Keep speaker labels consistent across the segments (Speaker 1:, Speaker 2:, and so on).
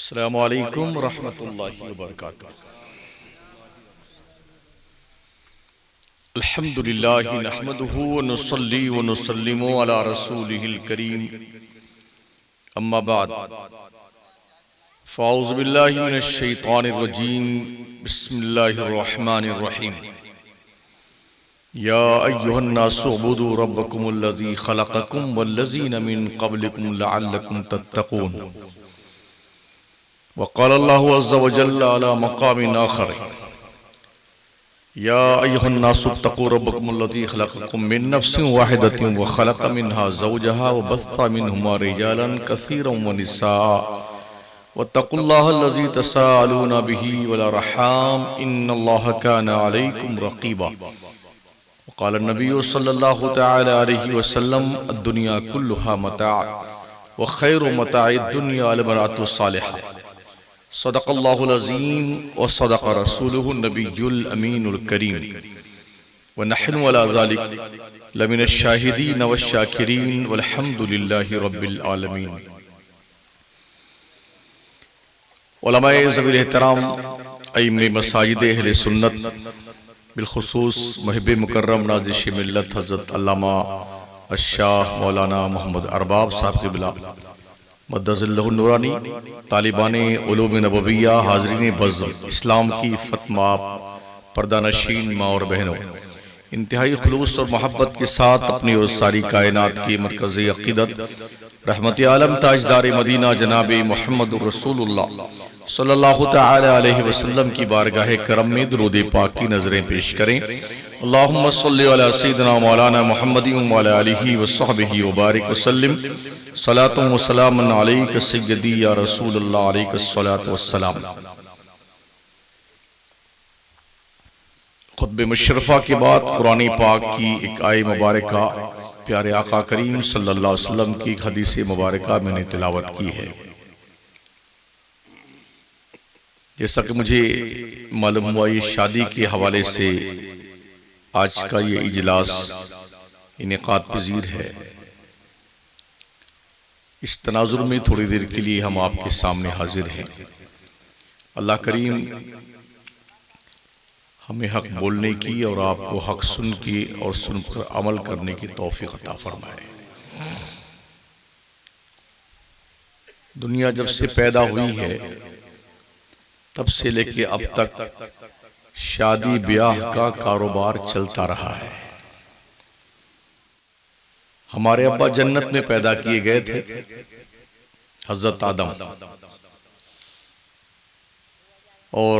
Speaker 1: अस्सलामु अलैकुम रहमतुल्लाहि व बरकातुहू। अल्हम्दुलिल्लाहि नहमदुहु व नुसल्ली व नुसल्लिमु अला रसूलिहिल करीम। अम्मा बाद, फ़ाऊज़ु बिल्लाहि मिनश शैतानिर रजीम। बिस्मिल्लाहिर रहमानिर रहीम। या अय्युहन नासु उबुदू रब्बकुमुल्लज़ी खलक़कुम वल्लज़ीना मिन क़ब्लिकुम लअल्लकुम तत्तक़ून। वक़ाल अल्लाहु अज़्ज़ा व जल्ला अला मक़ामिन आख़र। या अय्युहन नासु इत्तक़ू रब्बकुमुल्लज़ी खलक़कुम मिन नफ़्सिन वाहिदतिन व खलक़ मिन्हा ज़ौजहा व बस्सा मिनहुमा रिजालन कसीरन व निसाअ वत्तक़ुल्लाह अल्लज़ी तसाअलूना बिही वल अर्हाम इन्नल्लाह कान अलैकुम रक़ीबा। वक़ाल नबी सल्लल्लाहु तआला अलैहि वसल्लम अद्दुनिया कुल्लुहा मताअ व खैरु मताइद दुनिया अल मरातु सालिहा। सदक़ल्लाहुल अज़ीम व सदक़ रसूलुहुन नबियुल अमीनुल करीम व नहनु अला ज़ालिक लमिनश शाहिदीन व शाकिरीन वल्हम्दुलिल्लाहि रब्बिल आलमीन। उलमाए ज़वील एहतराम, अइम्मे मसाजिद अहले सुन्नत, बिलखुसूस महब मुकर्रम नाज़िश मिल्लत हज़रत अल्लामा अश-शाह मौलाना मोहम्मद अरबाब साहब क़िबला मद्दज़िल्लहु नूरानी, तालिबाने उलूम नबविया, हाज़रीन बज़्म, इस्लाम की फ़तमाप, पर्दानशीन माँ और बहनों, इंतहाई खुलूस और मोहब्बत के साथ अपनी और सारी कायनात की मरकज़ी अक़ीदत रहमत आलम ताजदार मदीना जनाब मोहम्मद रसूलुल्लाह सल्लल्लाहु तआला अलैहि वसल्लम की बारगाह करम में दुरूद पाक की नज़रें पेश करें। अल्लाहुम्मा सल्लि अला सय्यिदिना मौलाना मुहम्मदिन व अला आलिहि व सहबिहि व बारिक व सल्लिम सलातुन व सलामुन अलैका सय्यदी या रसूलल्लाह अलैका सलातु व सलाम। खुतबे मुशर्रफा के बाद कुरान पाक की एक आय मुबारका प्यारे आका करीम सल्लल्लाहु अलैहि वसल्लम की एक हदीस मुबारका मैंने तिलावत की है। जैसा कि मुझे मालूम हुआ, ये शादी के हवाले से आज का ये इजलास इनेकाद पज़ीर है। इस तनाजुर में थोड़ी देर के लिए हम आपके सामने हाजिर हैं। अल्लाह करीम हमें हक बोलने की और आपको हक सुन के और सुनकर अमल करने की तौफीक अता फरमाए। दुनिया जब से पैदा हुई है तब से लेके अब तक शादी ब्याह का कारोबार चलता रहा है। हमारे अब्बा जन्नत में पैदा किए गए थे, हजरत आदम, और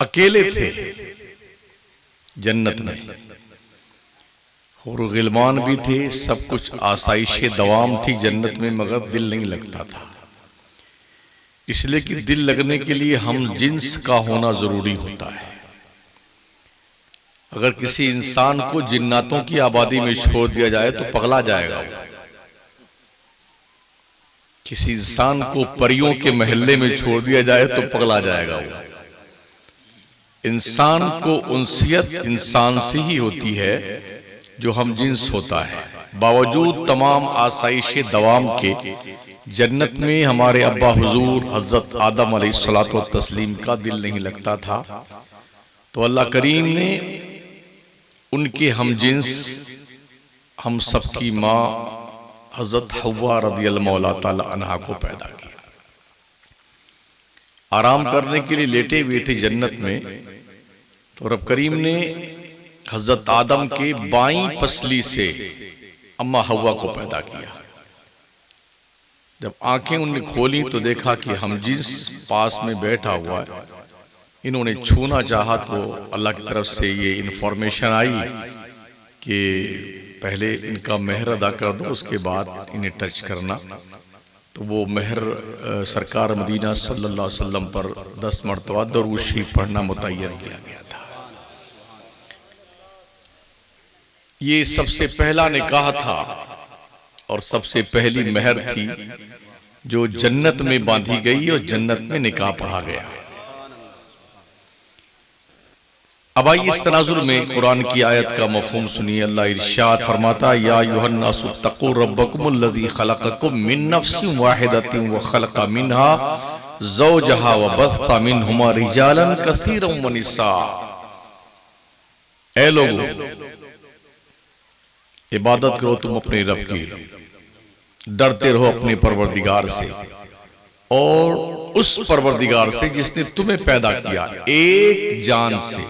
Speaker 1: अकेले थे जन्नत में, और गिलमान भी थे, सब कुछ आसाइश दवाम थी जन्नत में, मगर दिल नहीं लगता था। इसलिए कि दिल लगने के लिए हम जिन्स का होना जरूरी होता है। अगर किसी इंसान को जिन्नातों की आबादी में छोड़ दिया जाए तो पगला जाएगा। किसी इंसान को परियों के महल्ले में छोड़ दिया जाए तो पगला जाएगा। वो इंसान को उनसियत इंसान से ही होती है जो हम जिन्स होता है। बावजूद तमाम आसाइश दवाम के जन्नत में हमारे अब्बा हुजूर हजरत आदम अलैहिस्सलातु व तस्लीम का दिल नहीं लगता था, तो अल्लाह करीम ने उनके हम जिन्स, हम सबकी माँ हजरत हव्वा रज़ियल्लाहु ताला अन्हा को पैदा किया। आराम करने के लिए लेटे हुए थे जन्नत में, तो रब करीम ने हजरत आदम के बाईं पसली से अम्मा हव्वा को पैदा किया। जब आंखें उन्हें खोली तो देखा कि हम जिस पास में बैठा हुआ है, इन्होंने छूना चाहा तो अल्लाह की तरफ से ये इंफॉर्मेशन आई कि पहले इनका मेहर अदा कर दो, उसके बाद इन्हें टच करना। तो वो मेहर सरकार मदीना सल्लल्लाहु अलैहि वसल्लम पर 10 मरतबा दरूद शरीफ पढ़ना मुतय्यन किया गया था। ये सबसे पहला निकाह था और सबसे पहली मेहर थी जो जन्नत में बांधी गई और जन्नत में निकाह पढ़ा गया। अब आइए इस तनाजुर में कुरान की आयत का मफहूम सुनिए। अल्लाह इरशाद फरमाता, या अय्युहन्नासु तक़ू रब्बकुमुल्लज़ी खलक़कुम मिन नफ्सिन वाहिदतिन व खलक़ा मिनहा ज़ौजहा व बस्सा मिनहुमा रिजालन कसीरन व निसा। ऐ लोगों, इबादत करो तुम अपने रब की, डरते रहो अपने परवरदिगार से और उस परवरदिगार से जिसने तुम्हें पैदा किया एक जान से,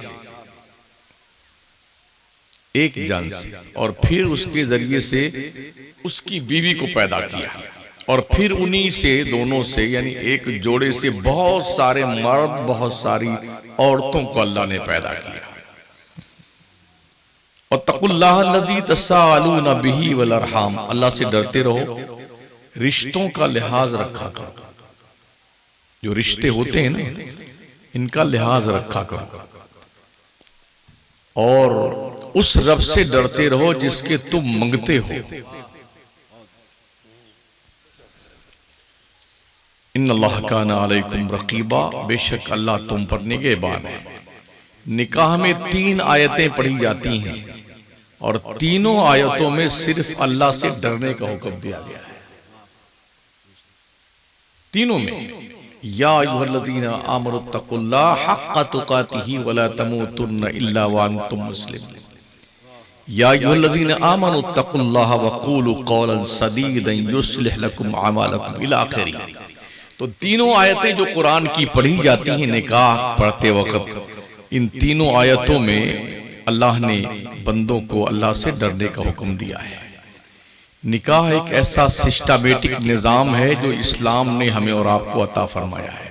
Speaker 1: और फिर उसके जरिए से उसकी बीवी को पैदा किया, और फिर उन्हीं से, दोनों से यानी एक जोड़े से बहुत सारे मर्द, बहुत सारी औरतों को अल्लाह ने पैदा किया। और तक़ुल्लाहल्लज़ी तसाअलूना बिही वल अरहाम, अल्लाह से डरते रहो, रिश्तों का लिहाज रखा करो। जो रिश्ते होते हैं ना, इनका लिहाज रखा करो, और उस रब से डरते रहो जिसके तुम मंगते हो। इन्नल्लाह काना अलैकुम रक़ीबा, बेशक अल्लाह तुम पर निगहबान है। निकाह में 3 आयतें पढ़ी जाती हैं और तीनों आयतों में सिर्फ अल्लाह से डरने का हुक्म दिया गया है। तीनों में या अय्युहल्लज़ीना आमनुत्तक़ुल्लाह हक़्क़ तुक़ातिही वला तमूतुन्ना इल्ला व अंतुम मुस्लिमून। या अय्युहल्लज़ीना आमनुत्तक़ुल्लाह वक़ूलू क़ौलन सदीदन युस्लिह लकुम अमालकुम इला आखिरी। तो तीनों आयतें जो कुरान की पढ़ी जाती हैं निकाह पढ़ते वक्त, इन तीनों आयतों में अल्लाह ने बंदों को अल्लाह से डरने का हुक्म दिया है। निकाह एक ऐसा सिस्टमेटिक निज़ाम है जो इस्लाम ने हमें और आपको अता फरमाया है।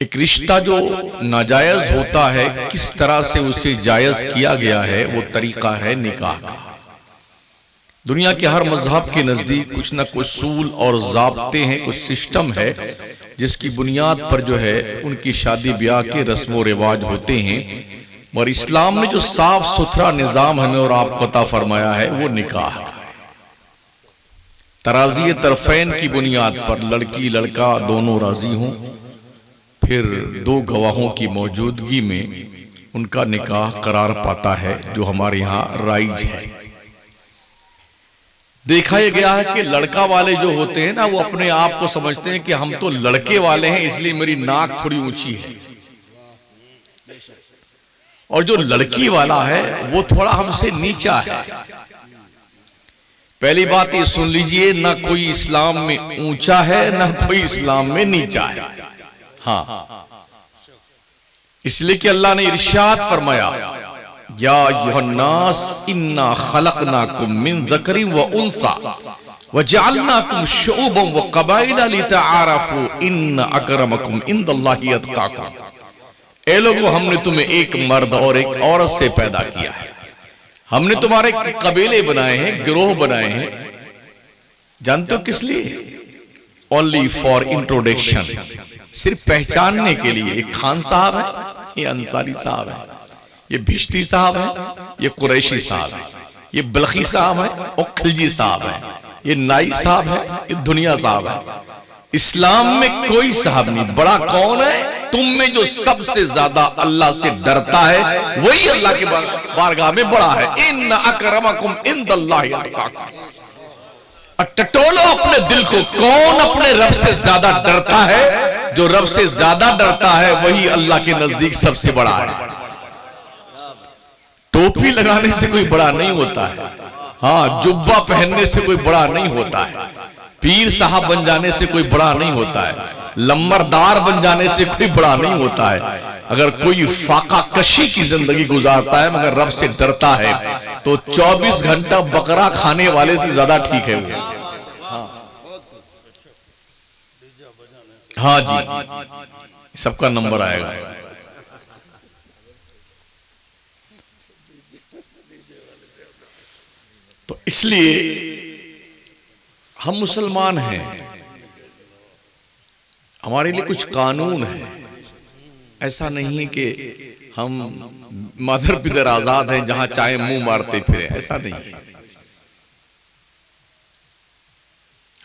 Speaker 1: एक रिश्ता जो नाजायज होता है, किस तरह से उसे जायज किया गया है, वो तरीका है निकाह का। दुनिया के हर मजहब के नजदीक कुछ ना कुछ सूल और ज़ाब्ते हैं, कुछ सिस्टम है जिसकी बुनियाद पर जो है उनकी शादी ब्याह के रस्म रिवाज होते हैं। और इस्लाम ने जो साफ सुथरा निजाम हमें और आपको अता फरमाया है वो निकाह है। तराज़ी तरफ़ैन की बुनियाद पर लड़की लड़का दोनों राजी हों, फिर 2 गवाहों की मौजूदगी में उनका निकाह करार पाता है, जो हमारे यहाँ राइज है। देखा यह गया है कि लड़का वाले जो होते हैं ना, वो अपने आप को समझते हैं कि हम तो लड़के वाले हैं, इसलिए मेरी नाक थोड़ी ऊंची है, और जो लड़की वाला है वो थोड़ा हमसे नीचा है। पहली बात ये सुन लीजिए, ना कोई इस्लाम में ऊंचा है ना कोई इस्लाम में नीचा है। हाँ, इसलिए कि अल्लाह ने इरशाद फरमाया, या अय्युहन्नास इन्ना खलक़नाकुम मिन ज़करिन व उन्सा व जअलनाकुम शुअबन व क़बाइला लितआरफू इन्न अकरमकुम इंदल्लाहि अत्क़ाकुम। ए लोगों, हमने तुम्हें एक मर्द और एक औरत से पैदा किया है। हमने तुम्हारे कबीले बनाए हैं, गिरोह बनाए हैं। जानते हो किस लिए? ओनली फॉर इंट्रोडक्शन, सिर्फ पहचानने के लिए। एक खान साहब है, ये अंसारी साहब है, ये भिश्ती साहब है, ये कुरैशी साहब है, ये बलखी साहब है और खिलजी साहब है, ये नाई साहब है, ये दुनिया साहब है। इस्लाम में कोई साहब नहीं। बड़ा कौन है? तुम में जो सबसे ज्यादा अल्लाह से डरता है वही अल्लाह के बारगाह में बड़ा है। इन्न अकरमकुम इंदल्लाहि अत्क़ाकुम। टटोलो अपने दिल को, कौन अपने रब से ज्यादा डरता है? जो रब से ज्यादा डरता है वही अल्लाह के नजदीक सबसे बड़ा है। टोपी लगाने से कोई बड़ा नहीं होता है, हाँ, जुब्बा पहनने से कोई बड़ा नहीं होता है, पीर साहब बन जाने से कोई बड़ा नहीं होता है, लंबरदार बन जाने से कोई बड़ा नहीं होता है। अगर कोई फाका कशी की जिंदगी गुजारता है मगर रब से डरता है तो 24 घंटा बकरा खाने वाले से ज्यादा ठीक है वो। हाँ जी, सबका नंबर आएगा। तो इसलिए हम मुसलमान हैं, हमारे लिए कुछ कानून है। ऐसा नहीं है कि हम मदर पिदर आजाद हैं जहां चाहे मुंह मारते फिरे, ऐसा नहीं है।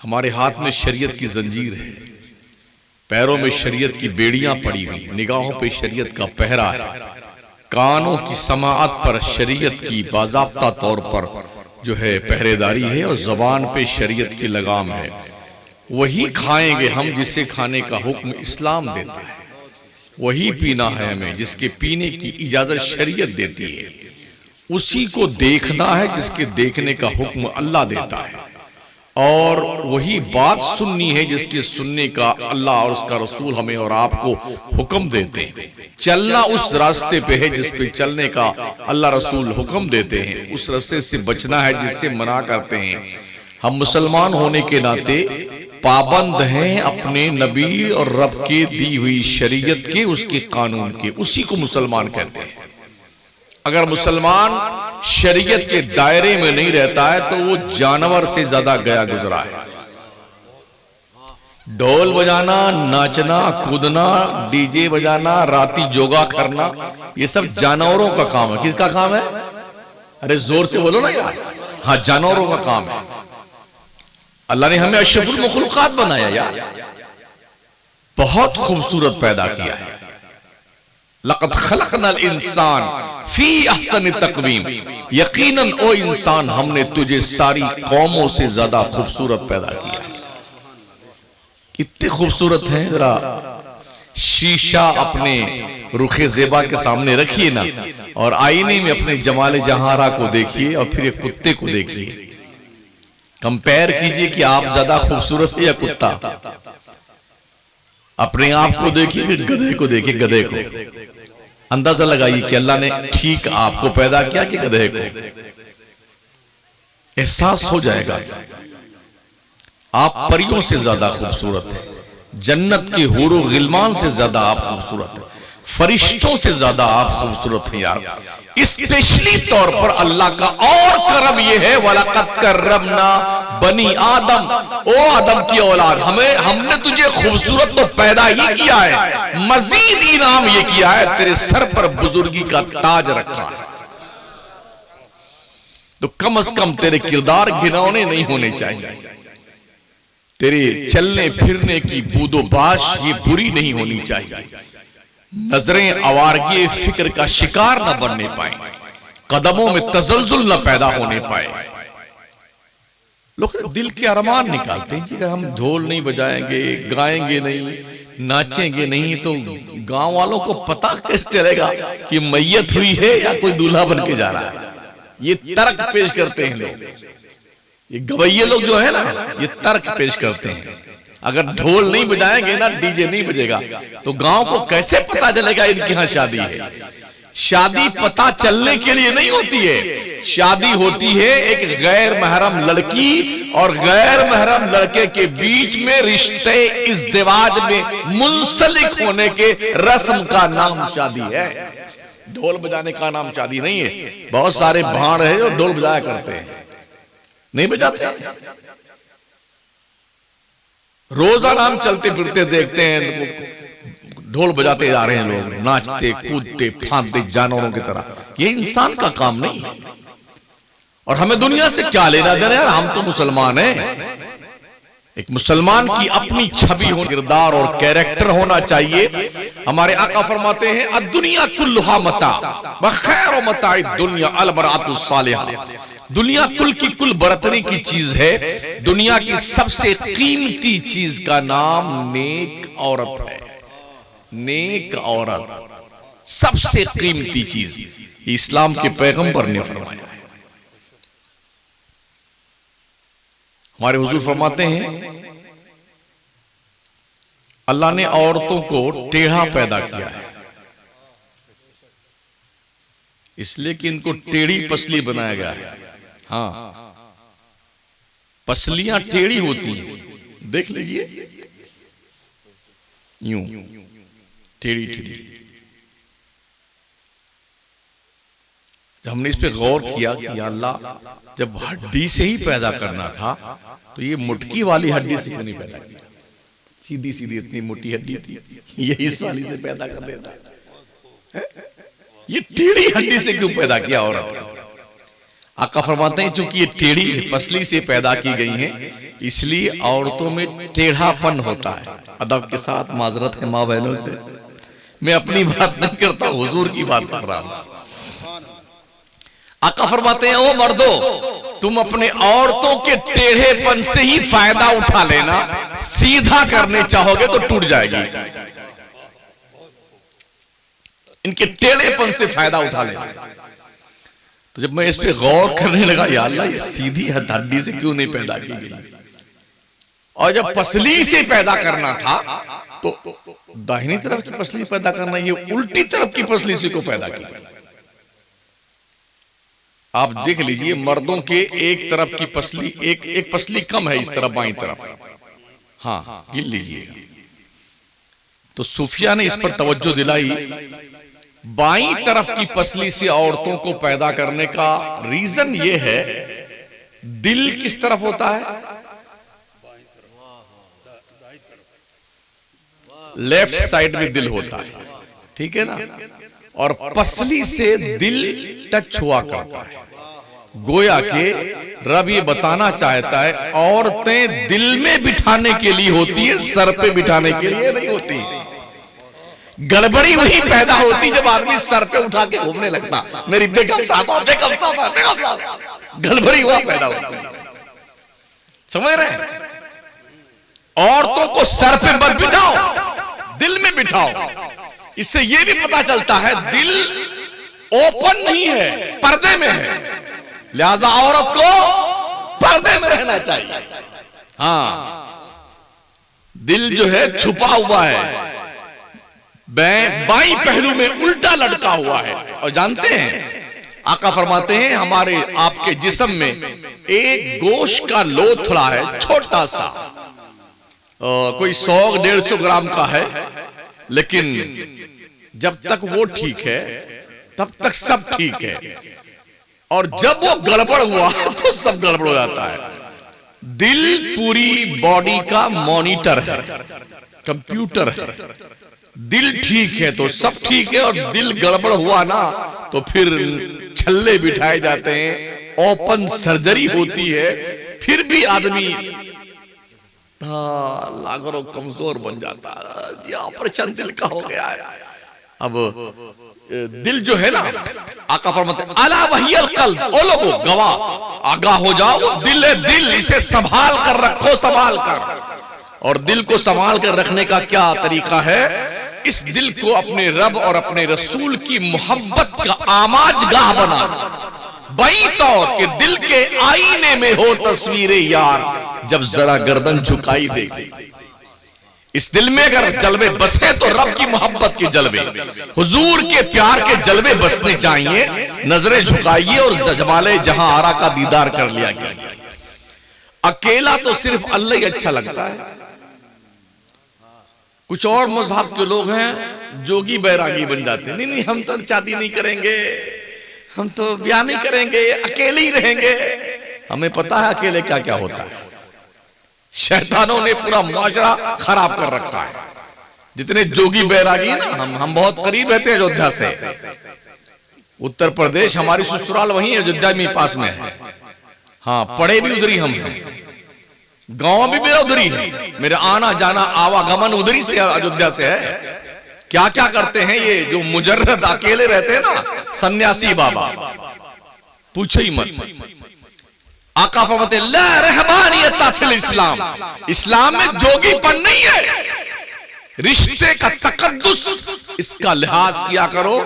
Speaker 1: हमारे हाथ में शरीयत की जंजीर है। पैरों में शरीयत की बेड़ियां पड़ी हुई, निगाहों पे शरीयत का पहरा है, कानों की समाअत पर शरीयत की बाज़ाब्ता तौर पर जो है पहरेदारी है, और ज़बान पे शरीयत की लगाम है। वही खाएंगे हम जिसे खाने का हुक्म इस्लाम देता है, वही पीना है हमें जिसके पीने की इजाजत शरीयत देती है, उसी को देखना है जिसके देखने का हुक्म अल्लाह देता है, और वही बात सुननी है जिसके सुनने का अल्लाह और उसका रसूल हमें और आपको हुक्म देते हैं। चलना उस रास्ते पे है जिस पे चलने का अल्लाह रसूल हुक्म देते हैं, उस रास्ते से बचना है जिससे मना करते हैं। हम मुसलमान होने के नाते पाबंद हैं अपने नबी और रब के दी हुई शरीयत के, उसके कानून के, उसी को मुसलमान कहते हैं। अगर मुसलमान शरीयत के दायरे में नहीं रहता है तो वो जानवर से ज्यादा गया गुजरा है। ढोल बजाना, नाचना, कूदना, डीजे बजाना, राती योगा करना, ये सब जानवरों का काम है। किसका काम है? अरे जोर से बोलो ना यार। हाँ, जानवरों का काम है। अल्लाह ने हमें अशरफुल मखलूकात बनाया यार, बहुत खूबसूरत पैदा किया है। लक़द खलक़नल इंसान फी अहसन तक़वीम, यकीनन ओ इंसान हमने तुझे सारी कौमों से ज्यादा खूबसूरत पैदा किया है। कितने खूबसूरत हैं, जरा शीशा अपने रुखे ज़ेबा के सामने रखिए ना, और आईने में अपने जमाले जहारा को देखिए, और फिर एक कुत्ते को देखिए, कंपेयर कीजिए कि आप ज्यादा खूबसूरत है या कुत्ता। अपने आप को देखिए, फिर गधे को देखिए, गधे को अंदाजा लगाइए कि अल्लाह ने ठीक आपको पैदा किया कि गधे को। एहसास हो जाएगा कि आप परियों से ज्यादा खूबसूरत हैं, जन्नत के हूर व गिलमान से ज्यादा आप खूबसूरत हैं, फरिश्तों से ज्यादा आप खूबसूरत हैं यार। स्पेशली तौर पर अल्लाह का और करम यह है, वलक़द कर्रमना बनी आदम, ओ आदम की औलाद, हमने तुझे खूबसूरत तो पैदा ही किया है, मजीद इनाम यह किया है तेरे सर पर बुजुर्गी का ताज रखा है। तो कम से कम तेरे किरदार घिनौने नहीं होने चाहिए, तेरे चलने फिरने की बूदोबाश ये बुरी नहीं होनी चाहिए, नजरें आवारगी फिक्र का शिकार न बनने पाए, कदमों में तजल्जुल न पैदा होने पाए। लोग दिल के अरमान निकालते हैं जी, हम ढोल नहीं बजाएंगे, गाएंगे नहीं, नाचेंगे नहीं, तो गांव वालों को पता कैसे चलेगा कि मैयत हुई है या कोई दूल्हा बन के जा रहा है। ये तर्क पेश करते हैं लोग, ये गवैये लोग जो है ना, ये तर्क पेश करते हैं। अगर ढोल नहीं बजाएंगे ना, डीजे नहीं बजेगा, तो गांव को कैसे पता चलेगा इनके यहां शादी है। शादी पता चलने के लिए नहीं होती है, शादी होती है एक गैर महरम लड़की और गैर महरम लड़के के बीच में रिश्ते इज़्दिवाज में मुंसलिक होने के रस्म का नाम शादी है। ढोल बजाने का नाम शादी नहीं है। बहुत सारे भाड़ है जो ढोल बजाया करते हैं, नहीं बजाते। रोजाना हम चलते फिरते देखते हैं ढोल बजाते जा रहे हैं लोग, नाचते कूदते फांदते जानवरों की तरह। ये इंसान का काम नहीं है। और हमें दुनिया से क्या लेना देना यार, हम तो मुसलमान हैं। एक मुसलमान की अपनी छवि हो, किरदार और कैरेक्टर होना चाहिए। हमारे आका फरमाते हैं अद्दुनिया कुल्लुहा मता व खैरु मताइ दुनिया अल बरातुस सालिहा। दुनिया कुल की कुल बरतने की चीज है। दुनिया की सबसे कीमती चीज का नाम नेक औरत है। नेक औरत सबसे कीमती चीज, इस्लाम के पैगंबर ने फरमाया है। हमारे हुजूर फरमाते हैं अल्लाह ने औरतों को टेढ़ा पैदा किया है, इसलिए कि इनको टेढ़ी पसली बनाया गया है। हाँ, पसलियां टेढ़ी होती हैं, देख लीजिए, यूं टेढ़ी टेढ़ी। जब हमने इस पे गौर किया कि या अल्लाह, जब हड्डी से ही पैदा करना था तो ये मुटकी वाली हड्डी से क्यों नहीं पैदा किया? सीधी सीधी इतनी मोटी हड्डी थी, ये इस वाली से पैदा कर देता। ये टेढ़ी हड्डी से क्यों पैदा किया औरत? आका फरमाते हैं चूंकि ये टेढ़ी पसली से पैदा की गई हैं, इसलिए औरतों में टेढ़ापन होता है। अदब के साथ माजरत है माँ बहनों से, मैं अपनी बात नहीं करता, हुजूर की बात कर रहा हूं। आका फरमाते हैं ओ मर्दो, तुम अपने औरतों के टेढ़ेपन से ही फायदा उठा लेना, सीधा करने चाहोगे तो टूट जाएगी। इनके टेढ़ेपन से फायदा उठा लेना। तो जब मैं इस पे गौर करने लगा, या अल्लाह ये सीधी हड्डी से क्यों नहीं पैदा की गई, और जब पसली से पैदा करना था तो दाहिनी तरफ की पसली पैदा करना, ये उल्टी तरफ की पसली से को पैदा की। आप देख लीजिए मर्दों के एक तरफ की पसली, एक पसली कम है इस तरफ बाईं तरफ, हाँ गिन लीजिए। तो सूफिया ने इस पर तवज्जो दिलाई, बाईं तरफ की पसली से औरतों को पैदा करने का रीजन यह है, दिल किस तरफ होता है, लेफ्ट साइड में दिल होता है, ठीक है ना, और पसली से दिल टच हुआ करता है। गोया के रब ये बताना चाहता है औरतें दिल में बिठाने के लिए होती है, सर पे बिठाने के लिए नहीं होती। गड़बड़ी वही पैदा होती जब आदमी सर पे उठा के घूमने लगता, मेरी बेगम साहब गड़बड़ी वहां पैदा होती है। समझ रहे हैं? औरतों को सर पे मत बिठाओ, दिल में बिठाओ। इससे यह भी पता चलता है दिल ओपन नहीं है, पर्दे में है, लिहाजा औरत को पर्दे में रहना चाहिए। हाँ, दिल जो है छुपा हुआ है, बाईं पहलू में उल्टा लटका हुआ है। और जानते हैं आका फरमाते हैं हमारे आपके जिस्म में एक गोश्त का लोथड़ा है, छोटा सा, कोई 100-150 ग्राम का है, लेकिन जब तक वो ठीक है तब तक सब ठीक है, और जब वो गड़बड़ हुआ तो सब गड़बड़ हो जाता है। दिल पूरी बॉडी का मॉनिटर है, कंप्यूटर है। दिल ठीक है तो सब ठीक है, और दिल गड़बड़ हुआ ना तो फिर छल्ले बिठाए जाते हैं, ओपन सर्जरी होती है, फिर भी आदमी लागरो कमजोर बन जाता है, ये ऑपरेशन दिल का हो गया है। अब दिल जो है ना, आका फरमाते अला वहियल कल्ब, ओ लोगों गवाह आगाह हो जाओ, वो दिल है, दिल इसे संभाल कर रखो, संभाल कर। और दिल को संभाल कर रखने का क्या तरीका है, इस दिल को अपने रब और अपने रसूल की मोहब्बत का आमाजगाह बना, बाईं तौर के दिल के आईने में हो तस्वीरें यार, जब जरा गर्दन झुकाई देगी। इस दिल में अगर जलवे बसे तो रब की मोहब्बत के जलवे, हुजूर के प्यार के जलवे बसने चाहिए। नजरें झुकाइए और जजमाले जहां आरा का दीदार कर लिया गया। अकेला तो सिर्फ अल्लाह ही अच्छा लगता है। कुछ और मजहब के लोग हैं जोगी बैरागी बन जाते हैं, नहीं हम तो शादी नहीं करेंगे, हम तो ब्याह नहीं करेंगे, अकेले ही रहेंगे। हमें पता है अकेले क्या क्या होता है। शैतानों ने पूरा माशरा खराब कर रखा है। जितने जोगी बैरागी ना, हम बहुत करीब रहते हैं अयोध्या से, उत्तर प्रदेश हमारी ससुराल वहीं अयोध्या में पास में है। हाँ, पढ़े भी उधरी हम हैं, गांव भी मेरा उधरी है, मेरा आना जाना आवागमन उधरी से अयोध्या से है। क्या क्या करते हैं ये जो मुजर्रद अकेले रहते हैं ना, सन्यासी बाबा, पूछो ही मत। आका फरमाते ला रहबानियत फिल इस्लाम, इस्लाम में जोगीपन नहीं है। रिश्ते का तकद्दुस, इसका लिहाज किया करो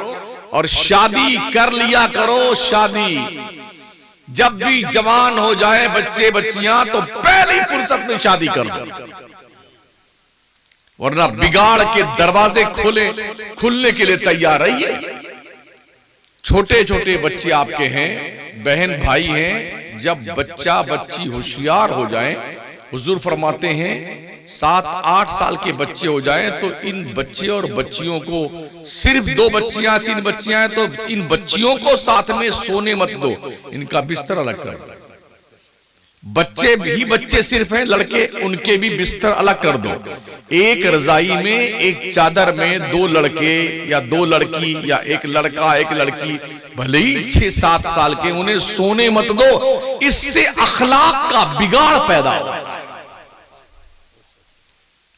Speaker 1: और शादी कर लिया करो। शादी जब भी जवान हो जाए बच्चे बच्चियां तो पहली फुर्सत में शादी कर दो, वरना बिगाड़ के दरवाजे खुलने के लिए तैयार रहिए। छोटे छोटे बच्चे आपके हैं, बहन भाई हैं, जब बच्चा बच्ची होशियार हो जाएं, हुजूर फरमाते हैं 7-8 साल के बच्चे हो जाएं तो इन बच्चे और बच्चियों को, सिर्फ 2 बच्चियां 3 बच्चियां हैं तो इन बच्चियों को साथ में सोने मत दो, इनका बिस्तर अलग कर। बच्चे भी बच्चे सिर्फ हैं, लड़के उनके भी बिस्तर अलग कर दो। एक रजाई में, एक चादर में 2 लड़के या 2 लड़की या एक लड़का एक लड़की, भले ही 6-7 साल के, उन्हें सोने मत दो। इससे अखलाक का बिगाड़ पैदा होता है।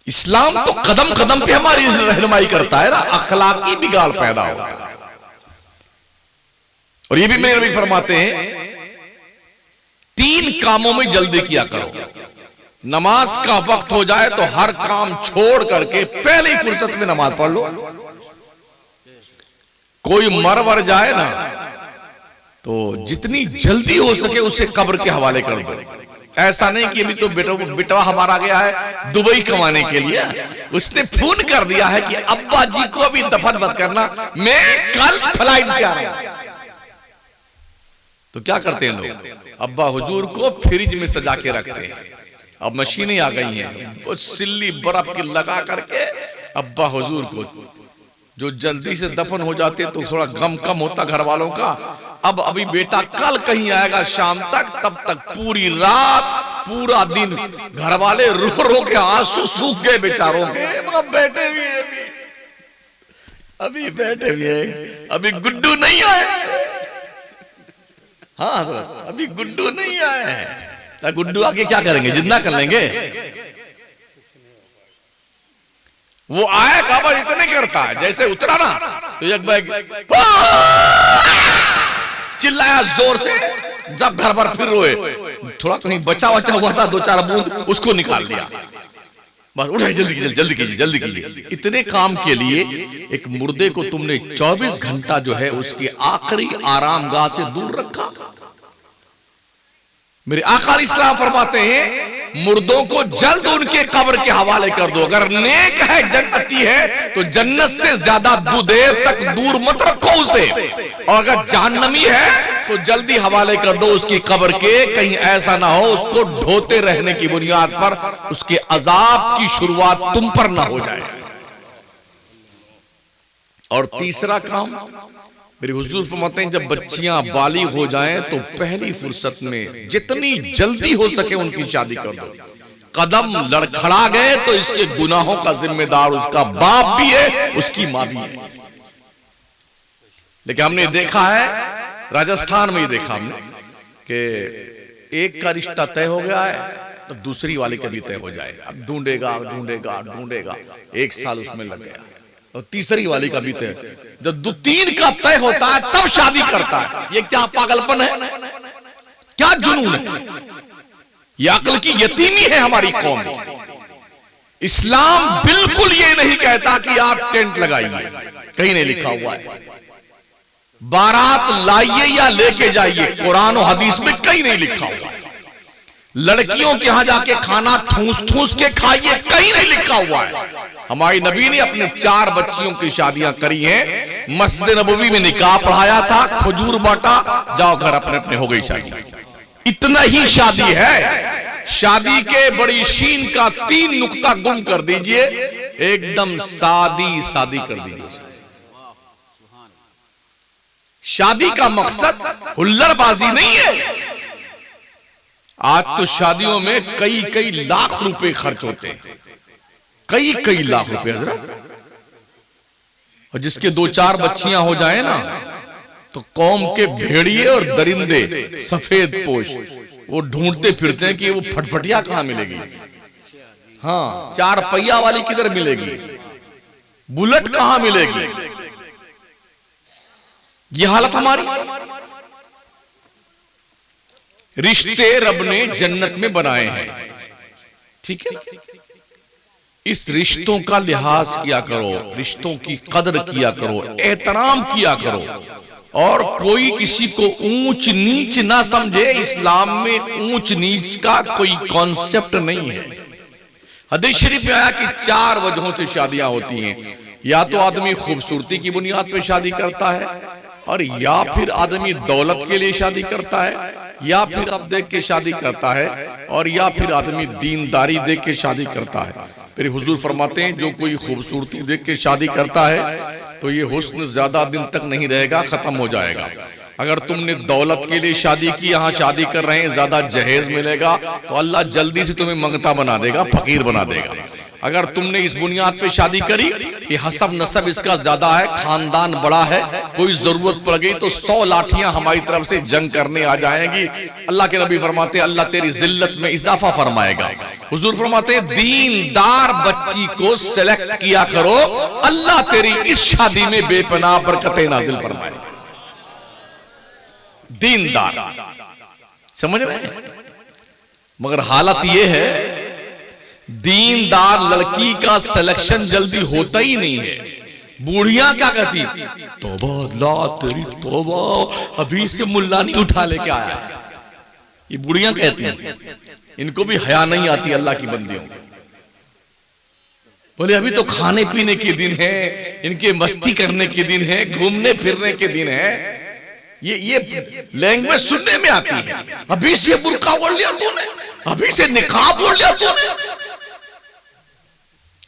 Speaker 1: इस्लाम तो कदम कदम पे हमारी रहनुमाई करता है ना, अखलाकी बिगाड़ पैदा होता है। और ये भी मेरे नबी फरमाते हैं 3 कामों में जल्दी किया करो। नमाज का वक्त हो जाए तो हर काम छोड़ करके पहले ही फुर्सत में नमाज पढ़ लो। कोई मर वर जाए ना तो जितनी जल्दी हो सके उसे कब्र के हवाले कर दो। ऐसा नहीं कि अभी तो बेटवा हमारा गया है दुबई कमाने के लिए, उसने फोन कर दिया है कि अब्बा जी को अभी दफन मत करना, मैं कल फ्लाइट से आ रहा हूं। तो क्या करते हैं लोग, अब्बा हुजूर को फ्रिज में सजा के रखते हैं। अब मशीनें आ गई हैं, वो सिल्ली बर्फ की लगा करके अब्बा हुजूर को, जो जल्दी से दफन हो जाते तो थोड़ा गम कम होता घर वालों का। अब अभी बेटा कल कहीं आएगा शाम तक, तब तक पूरी रात पूरा दिन घर वाले रो रो के आंसू सूख गए बेचारों के। बैठे हुए अभी बैठे हुए, अभी गुड्डू नहीं आए। हाँ अभी गुड्डू नहीं आए हैं। गुड्डू आके क्या करेंगे, जिंदा कर लेंगे। वो आया काबा इतने करता है, जैसे उतरा ना तो एक बैग चिल्लाया जोर से, जब घर भर फिर रोए। थोड़ा कहीं बचा बचा हुआ था 2-4 बूंद, उसको निकाल लिया। बस उठे, जल्दी कीजिए जल्दी कीजिए जल्दी कीजिए। इतने काम के लिए एक मुर्दे को तुमने 24 घंटा जो है उसकी आखिरी आरामगाह से दूर रखा। मेरे आका इस्लाम फरमाते हैं मुर्दों को जल्द उनके कब्र के हवाले कर दो। अगर नेक है, जन्नती है, तो जन्नत से ज्यादा देर तक दूर मत रखो उसे। और अगर जहन्नमी है तो जल्दी हवाले कर दो उसकी कब्र के। कहीं ऐसा ना हो उसको ढोते रहने की बुनियाद पर उसके अजाब की शुरुआत तुम पर ना हो जाए। और तीसरा काम मेरे हुजूर फरमाते हैं, जब बच्चियां बालिग हो जाएं तो पहली फुर्सत में जितनी जल्दी हो सके उनकी शादी कर दो। कदम लड़खड़ा गए तो इसके गुनाहों का जिम्मेदार उसका बाप भी है, उसकी मां भी है। लेकिन हमने देखा है, राजस्थान में ही देखा हमने कि एक का रिश्ता तय हो गया है तो दूसरी वाले का भी तय हो जाएगा। अब ढूंढेगा ढूंढेगा ढूंढेगा, 1 साल उसमें लग गया। और तीसरी वाली का भी तय, जब 2-3 का तय होता है तब शादी करता है। ये क्या पागलपन है, क्या जुनून है, ये अक्ल की यतीमी है हमारी कौम की। इस्लाम बिल्कुल ये नहीं कहता कि आप टेंट लगाइए, कहीं नहीं लिखा हुआ है। बारात लाइए या लेके जाइए, कुरान और हदीस में कहीं नहीं लिखा हुआ है। लड़कियों के यहां जाके खाना ठूस ठूस के खाइए, कहीं नहीं लिखा हुआ है। हमारी नबी ने अपने 4 बच्चियों की शादियां करी हैं। मस्जिद नबवी में निकाह पढ़ाया था, खजूर बांटा, जाओ घर अपने अपने, हो गई शादी। इतना ही शादी है। शादी के बड़ी शीन का 3 नुक्ता गुम कर दीजिए, एकदम सादी सादी कर दीजिए। शादी का मकसद हुल्लड़बाजी नहीं है। आज तो शादियों में कई लाख रुपए खर्च होते हैं, कई लाख रुपए हजरत। और जिसके 2-4 बच्चियां हो जाए ना तो कौम के भेड़िए और दरिंदे सफेद पोश वो ढूंढते फिरते हैं कि वो फटफटिया कहां मिलेगी। हाँ, 4 पहिया वाली किधर मिलेगी, बुलेट कहां मिलेगी। ये हालत हमारी। रिश्ते रब ने जन्नत में बनाए हैं, ठीक है ना। इस रिश्तों का लिहाज किया करो, रिश्तों की कदर किया करो, एहतराम किया करो। और कोई किसी को ऊंच नीच ना समझे। इस्लाम में ऊंच नीच का कोई कॉन्सेप्ट नहीं है। हदीस शरीफ में आया कि 4 वजहों से शादियां होती हैं। या तो आदमी खूबसूरती की बुनियाद पर शादी करता है, और या फिर आदमी दौलत के लिए शादी करता है, या फिर सब देख के शादी करता है, और या फिर आदमी दीनदारी देख के शादी करता है। फिर हुजूर फरमाते हैं जो कोई खूबसूरती देख के शादी करता है तो ये हुस्न ज्यादा दिन तक नहीं रहेगा, खत्म हो जाएगा। अगर तुमने दौलत के लिए शादी की, यहाँ शादी कर रहे हैं, ज्यादा जहेज मिलेगा, तो अल्लाह जल्दी से तुम्हें मंगता बना देगा, फकीर बना देगा। अगर तुमने इस बुनियाद पे शादी करी कि हसब नसब इसका ज्यादा है, खानदान बड़ा है, कोई जरूरत पड़ गई तो 100 लाठियां हमारी तरफ से जंग करने आ जाएंगी। अल्लाह के नबी फरमाते अल्लाह तेरी जिल्लत में इजाफा फरमाएगा। हुजूर फरमाते दीनदार बच्ची को सेलेक्ट किया करो, अल्लाह तेरी इस शादी में बेपनाह बरकतें नाजिल फरमाएगा। दीनदार, समझ रहे हैं? मगर हालत यह है दीनदार लड़की का सिलेक्शन जल्दी होता ही नहीं है। बूढ़ियां क्या कहती, तौबा अल्लाह तेरी तौबा, अभी से मुल्ला नहीं उठा लेके आया है। ये बूढ़ियां कहती हैं, इनको भी हया नहीं आती अल्लाह की बंदियों। बोले अभी तो खाने पीने के दिन है, इनके मस्ती करने के दिन है, घूमने फिरने के दिन है। ये लैंग्वेज सुनने में आती है। अभी से बुर्का ओढ़ लिया तूने, अभी से निकाब ओढ़ लिया तूने।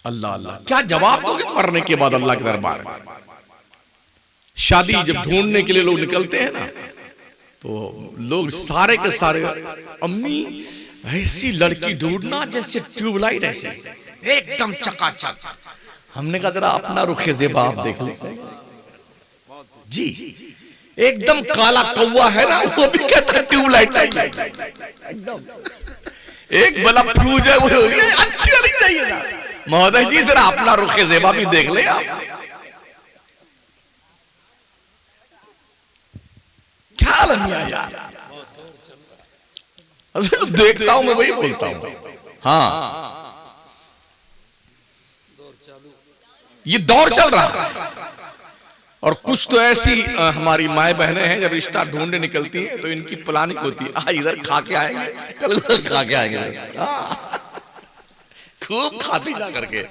Speaker 1: अल्लाह अल्लाह, क्या जवाब दोगे मरने के बाद अल्लाह के दरबार में? शादी जब ढूंढने के लिए लोग निकलते हैं ना, तो लोग सारे के सारे, अम्मी ऐसी लड़की ढूंढना जैसे ट्यूबलाइट, ऐसे एकदम चकाचक। हमने कहा जरा अपना रुखे ज़ेबा आप देख लीजिए जी, एकदम काला कौवा है ना, वो भी कहता है ट्यूबलाइट चाहिए एकदम, एक बल्ब फ्यूज है वो अच्छी वाली चाहिए ना। महोदय जी जरा अपना रुखे ज़ेबा भी देख ले आप। क्या लमिया यार, देखता हूं मैं वही बोलता हूं। हाँ, ये दौर चल रहा है। और कुछ तो ऐसी हमारी माए बहनें हैं, जब रिश्ता ढूंढने निकलती हैं तो इनकी प्लानिंग होती है, इधर खा के आएंगे, कल उधर खा के आएंगे, खूब खाती जा करके।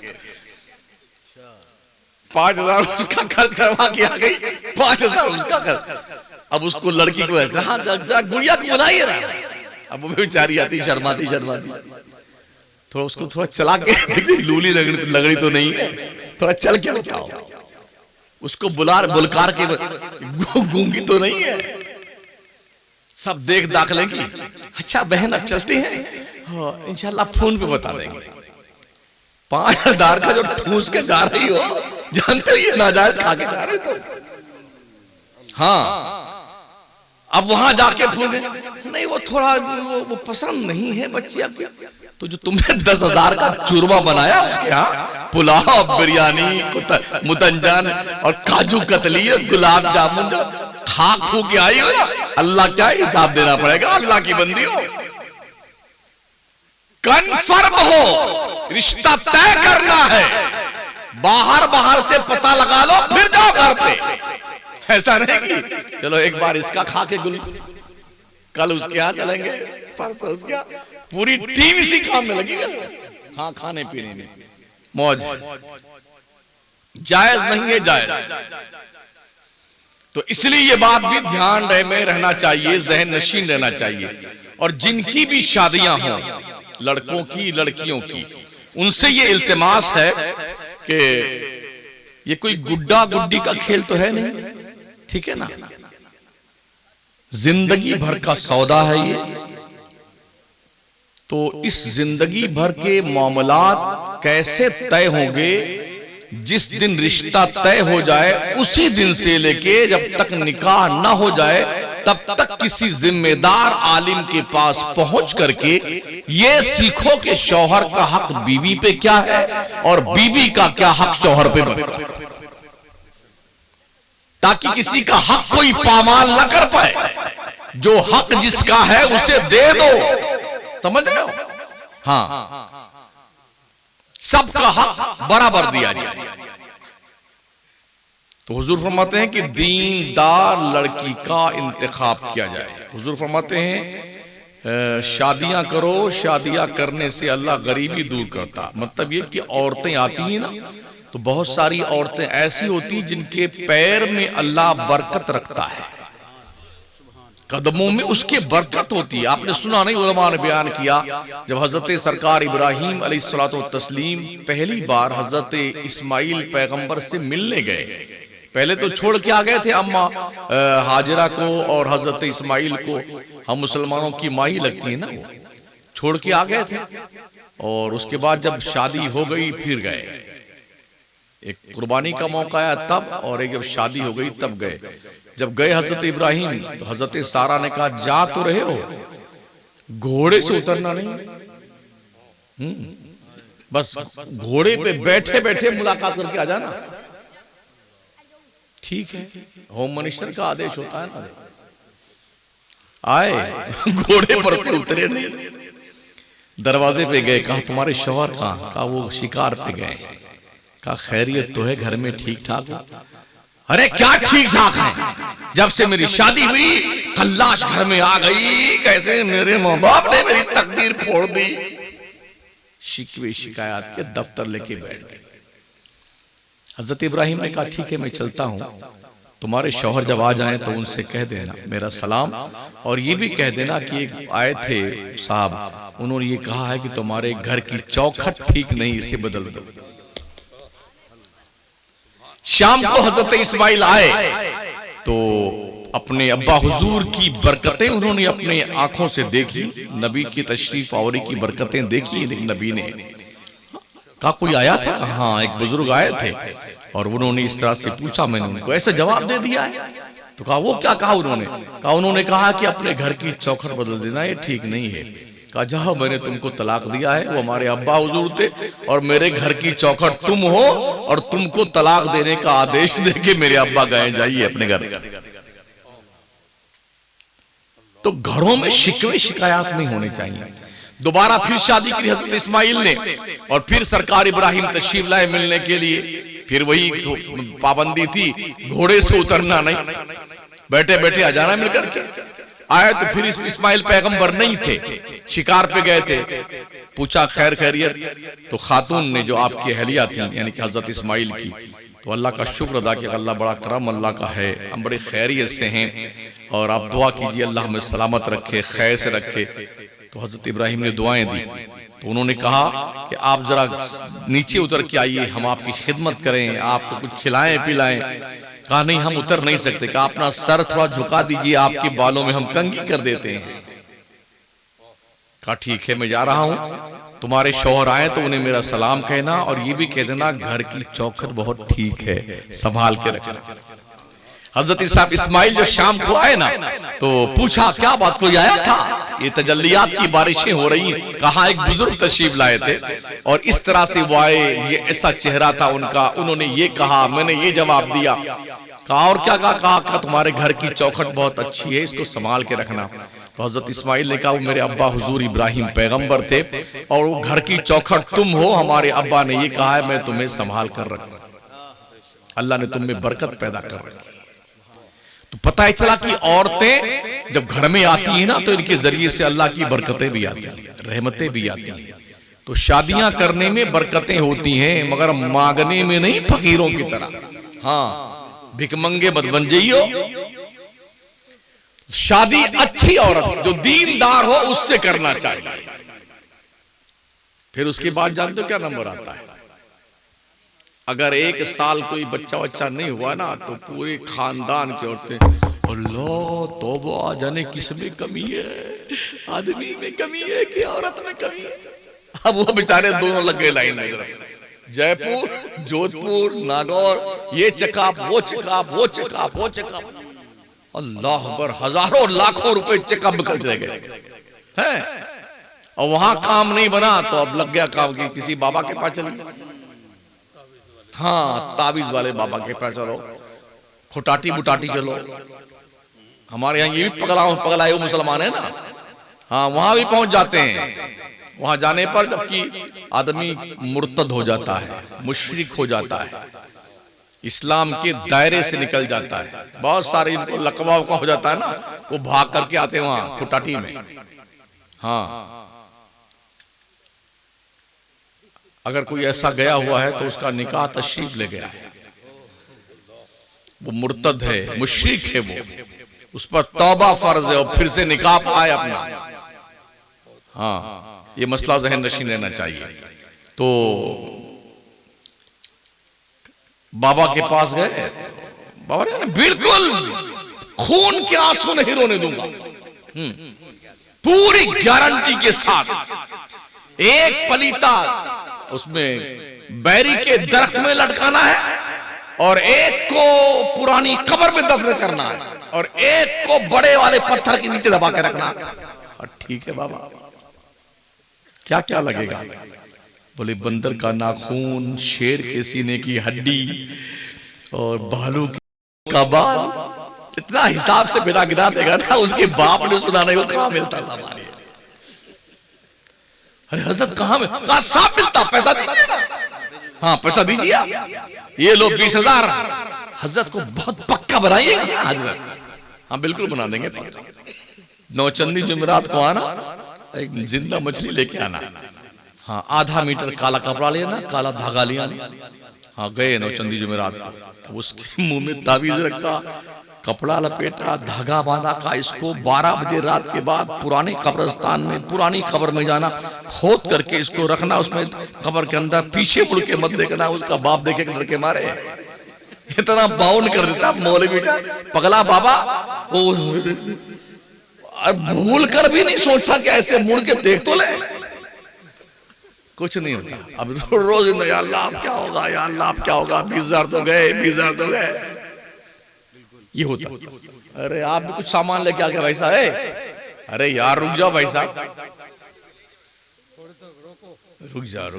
Speaker 1: 5,000 उसका खर्च करवा के आ गई, 5,000 उसका खर्च। अब उसको लड़की को ऐसा, हाँ गुड़िया को बुलाइए ना। अब वो बेचारी आती शर्माती थोड़ा उसको थोड़ा चला के, लूली लगड़ी तो नहीं है, थोड़ा चल के बताओ उसको, बुलकार के, गूंगी तो नहीं है, सब देख दाख लेंगी। अच्छा बहन अब चलते हैं, इंशाल्लाह फोन पे बता देंगे। 5,000 का जो ठूस के जा रही हो, जानते हो ये नाजायज खा के जा रही हो तो। हाँ, अब वहां जाके भूल गए, नहीं वो थोड़ा वो पसंद नहीं है बच्ची आपकी, तो जो तुमने 10,000 का चूरमा बनाया उसके यहाँ पुलाव, बिरयानी, मुतंजन और काजू कतली, गुलाब जामुन जो खा खू के आई हो ना, अल्लाह क्या हिसाब देना पड़ेगा। अल्लाह की बंदी हो, कन्फर्म हो, रिश्ता तय करना है, बाहर से पता लगा लो फिर जाओ घर पे। ऐसा नहीं कि चलो एक बार इसका खा के कल उसके यहाँ चलेंगे, परसों उसके यहाँ, पूरी टीम इसी काम में लगी गई। हाँ, खाने पीने में मौज, जायज नहीं है जायज। तो इसलिए ये बात भी ध्यान में रहना चाहिए, जहन नशीन रहना चाहिए। और जिनकी भी शादियां हों, लड़कों की लड़कियों की, उनसे ये इल्तिमास है कि ये कोई गुड्डा गुड्डी का खेल तो है नहीं, ठीक है ना, जिंदगी भर का सौदा है ये। तो इस जिंदगी भर के मामलात कैसे तय होंगे, जिस दिन रिश्ता तय हो जाए उसी दिन से लेके जब तक निकाह ना हो जाए तब तक किसी जिम्मेदार आलिम के पास पहुंच करके ये सीखो कि शौहर का हक बीवी पे क्या है और बीवी का क्या हक शौहर पे बनता है, ताकि किसी का हक कोई पामाल न कर पाए। जो हक जिसका है उसे दे दो, समझ रहे हो? हाँ, सबका हक बराबर दिया जाए। तो हुजूर फरमाते हैं कि दीनदार लड़की का इंतखाब किया जाए। हुजूर फरमाते हैं शादियां करो, शादियां करने से अल्लाह गरीबी दूर करता। मतलब ये कि औरतें आती हैं ना, तो बहुत सारी औरतें ऐसी होती जिनके पैर में अल्लाह बरकत रखता है, कदमों में उसके बरकत होती है। आपने सुना नहीं, उलमा ने बयान किया, जब हजरत सरकार इब्राहीम अलैहिस्सलातु तस्लीम पहली बार हजरत इस्माइल पैगंबर से मिलने गए पहले तो छोड़ के आ गए थे अम्मा हाजरा को और हजरत इस्माइल को। हम मुसलमानों की माँ ही लगती है ना, वो छोड़ के आ गए थे। और उसके बाद जब शादी हो गई फिर गए। एक कुर्बानी का मौका आया तब, और एक जब शादी हो गई तब गए। जब गए हजरत इब्राहिम तो हजरत सारा ने कहा जा तो रहे हो, घोड़े से उतरना नहीं, बस घोड़े पे बैठे बैठे मुलाकात करके आ जाना। ठीक है, होम मिनिस्टर का आदेश होता है ना। आए घोड़े पर से उतरे नहीं, दरवाजे पे गए, कहा तुम्हारे शौहर कहाँ? कहा वो शिकार पे गए। कहा खैरियत तो है, घर में ठीक ठाक हो? अरे क्या ठीक ठाक है, जब से मेरी शादी हुई कल्लाश घर में आ गई, कैसे मेरे माँ बाप ने मेरी तकदीर फोड़ दी। शिकवे शिकायत के दफ्तर लेके बैठ गए। हजरत इब्राहिम ने कहा ठीक है मैं चलता हूं, तुम्हारे शौहर जब आ जाएं तो उनसे कह देना मेरा सलाम, और ये भी कह देना कि एक आए थे साहब, उन्होंने ये कहा है कि तुम्हारे घर की चौखट ठीक नहीं, इसे बदल दो। शाम को हजरत इस्माइल आए तो अपने अब्बा हुजूर की बरकतें उन्होंने अपने आंखों से देखी, नबी की तशरीफ आवरी की बरकतें देखी। नबी ने कहा कोई आया था? कहा हाँ एक बुजुर्ग आए थे, और उन्होंने इस तरह से पूछा, मैंने उनको ऐसे जवाब दे दिया है। तो कहा वो क्या कहा? उन्होंने कहा कि अपने घर की चौखट बदल देना, ये ठीक नहीं है। कहा जाओ, मैंने तुमको तलाक दिया है, वो हमारे अब्बा हुजूर थे, और मेरे घर की चौखट तुम हो, और तुमको तलाक देने का आदेश देके मेरे अब्बा गए, जाइए अपने घर। तो घरों में शिकवे शिकायत नहीं होने चाहिए। दोबारा फिर शादी की हजरत इस्माइल ने, और फिर सरकार इब्राहिम तशरीफ लाए मिलने के लिए। फिर वही तो पाबंदी थी, घोड़े से उतरना नहीं, बैठे बैठे आ जाना मिलकर के। आए तो फिर इस्माइल पैगंबर नहीं थे, शिकार पे गए थे। पूछा खैर खैरियत? तो खातून ने जो आपकी अहलिया थी यानी कि हजरत इस्माइल की, तो अल्लाह का शुक्र अदा किया, अल्लाह बड़ा करम अल्लाह का है, हम बड़े खैरियत से हैं, और आप दुआ कीजिए अल्लाह हमें सलामत रखे, खैर से रखे। तो हजरत इब्राहिम ने दुआएं दी। तो उन्होंने कहा कि आप जरा नीचे उतर के आइए, हम आपकी खिदमत करें, आपको कुछ खिलाएं पिलाएं। कहा नहीं हम उतर नहीं सकते। कहा अपना सर थोड़ा झुका दीजिए, आपके बालों में हम कंघी कर देते हैं। कहा ठीक है मैं जा रहा हूं, तुम्हारे शौहर आए तो उन्हें मेरा सलाम कहना, और ये भी कह देना घर की चौखट बहुत ठीक है, संभाल के रखना। हजरत साहब इस्माइल जो शाम को आए ना, तो पूछा क्या बात, कोई आया था? ये तजल्लियात की बारिशें हो रही। कहा एक बुजुर्ग तशरीफ लाए थे, और इस तरह से वो आए, ये ऐसा चेहरा था उनका, उन्होंने ये कहा, मैंने ये जवाब दिया। कहा और क्या कहा? कहा तुम्हारे घर की चौखट बहुत अच्छी है, इसको संभाल के रखना। तो हजरत इस्माइल ने कहा वो मेरे अब्बा हुजूर इब्राहिम पैगंबर थे, और वो घर की चौखट तुम हो, हमारे अब्बा ने ये कहा है, मैं तुम्हें संभाल कर रखूं, अल्लाह ने तुम में बरकत पैदा कर रखी। तो पता ही चला कि औरतें जब घर में आती हैं ना, तो इनके जरिए से अल्लाह की बरकतें भी आती हैं, रहमतें भी आती हैं। तो शादियां करने में बरकतें होती हैं, मगर मांगने में नहीं, फकीरों की तरह। हाँ भिकमंगे मत बन जाइयो। शादी अच्छी औरत जो दीनदार हो उससे करना चाहिए। फिर उसके बाद जानते हो क्या नंबर आता है? अगर 1 साल कोई बच्चा नहीं हुआ ना, तो पूरे खानदान की औरतें अल्लाह तौबा, जाने किसमें कमी है, आदमी में कमी है कि औरत में कमी है। अब वो बेचारे दोनों लग गए लाइन में, जयपुर जोधपुर नागौर, ये चेकअप वो चेकअप वो चेकअप वो चेकअप, अल्लाह अकबर, हजारों लाखों रुपए चेकअप कर दिए गए हैं। और वहां काम नहीं बना तो अब लग गया काम कि किसी बाबा के पास चलिए। हाँ ताबीज वाले बाबा के पास चलो, खुटाटी बुटाटी चलो। हमारे यहाँ ये भी पगलाए मुसलमान है ना, हाँ वहां भी पहुंच जाते हैं। वहां जाने पर जबकि आदमी मुर्तद हो जाता है, मुशरिक हो जाता है, इस्लाम के दायरे से निकल जाता है। बहुत सारे इनको लकवा वकवा हो जाता है ना, वो भाग करके आते हैं वहां खुटाटी में। हाँ अगर कोई ऐसा गया हुआ है तो उसका निकाह तशरीफ ले गया है, वो मुर्तद है, मुशरिक है, वो उस पर तौबा फर्ज है, और फिर से निकाह पाए अपना। हाँ ये मसला ज़हन नशीन रहना चाहिए। तो बाबा के पास गए, बाबा ने बिल्कुल खून के आंसू नहीं रोने दूंगा, पूरी गारंटी के साथ। एक पलीता उसमें बैरी के दरख्त में लटकाना है और एक को पुरानी कब्र में दफन करना है और एक को बड़े वाले पत्थर के नीचे दबा के रखना। और ठीक है बाबा, क्या क्या लगेगा? बोले बंदर का नाखून, शेर के सीने की हड्डी और भालू का बाल। इतना हिसाब से बिना गिना देगा ना, उसके बाप ने सुनाने को कहां मिलता था हमारे। अरे हजरत कहां में? कहा साफ मिलता, पैसा दीजिए ना। हाँ पैसा दीजिए, ये लो 20,000। हजरत को बहुत पक्का बनाइएगा हजरत। हाँ बिल्कुल बना देंगे पक्का। नौचंदी जुमेरात को आना, एक जिंदा मछली लेके आना। हाँ आधा मीटर काला कपड़ा लेना, काला धागा ले आना। हाँ गए नौचंदी जुमेरात को, अब उसके मुंह में ताबीज रखा, कपड़ा लपेटा, धागा बांधा का। इसको 12 बजे रात के बाद पुराने कब्रिस्तान में, पुरानी कब्र में जाना, खोद करके इसको रखना उसमें कब्र के अंदर। पीछे मुड़ के मत देखना, उसका बाप देखे डर के मारे। इतना बाउंड कर देता मौलवी का पगला बाबा। वो भूल कर भी नहीं सोचता कि ऐसे मुड़ के देख तो ले, कुछ नहीं होता। अब रोज या अल्लाह अब क्या होगा, या अल्लाह अब क्या होगा, 20,000 तो गए, 20,000 तो गए, ये होता। अरे आप भी कुछ सामान लेके आ गए भाई साहब। अरे यार रुक जाओ भाई साहब, रुक जाओ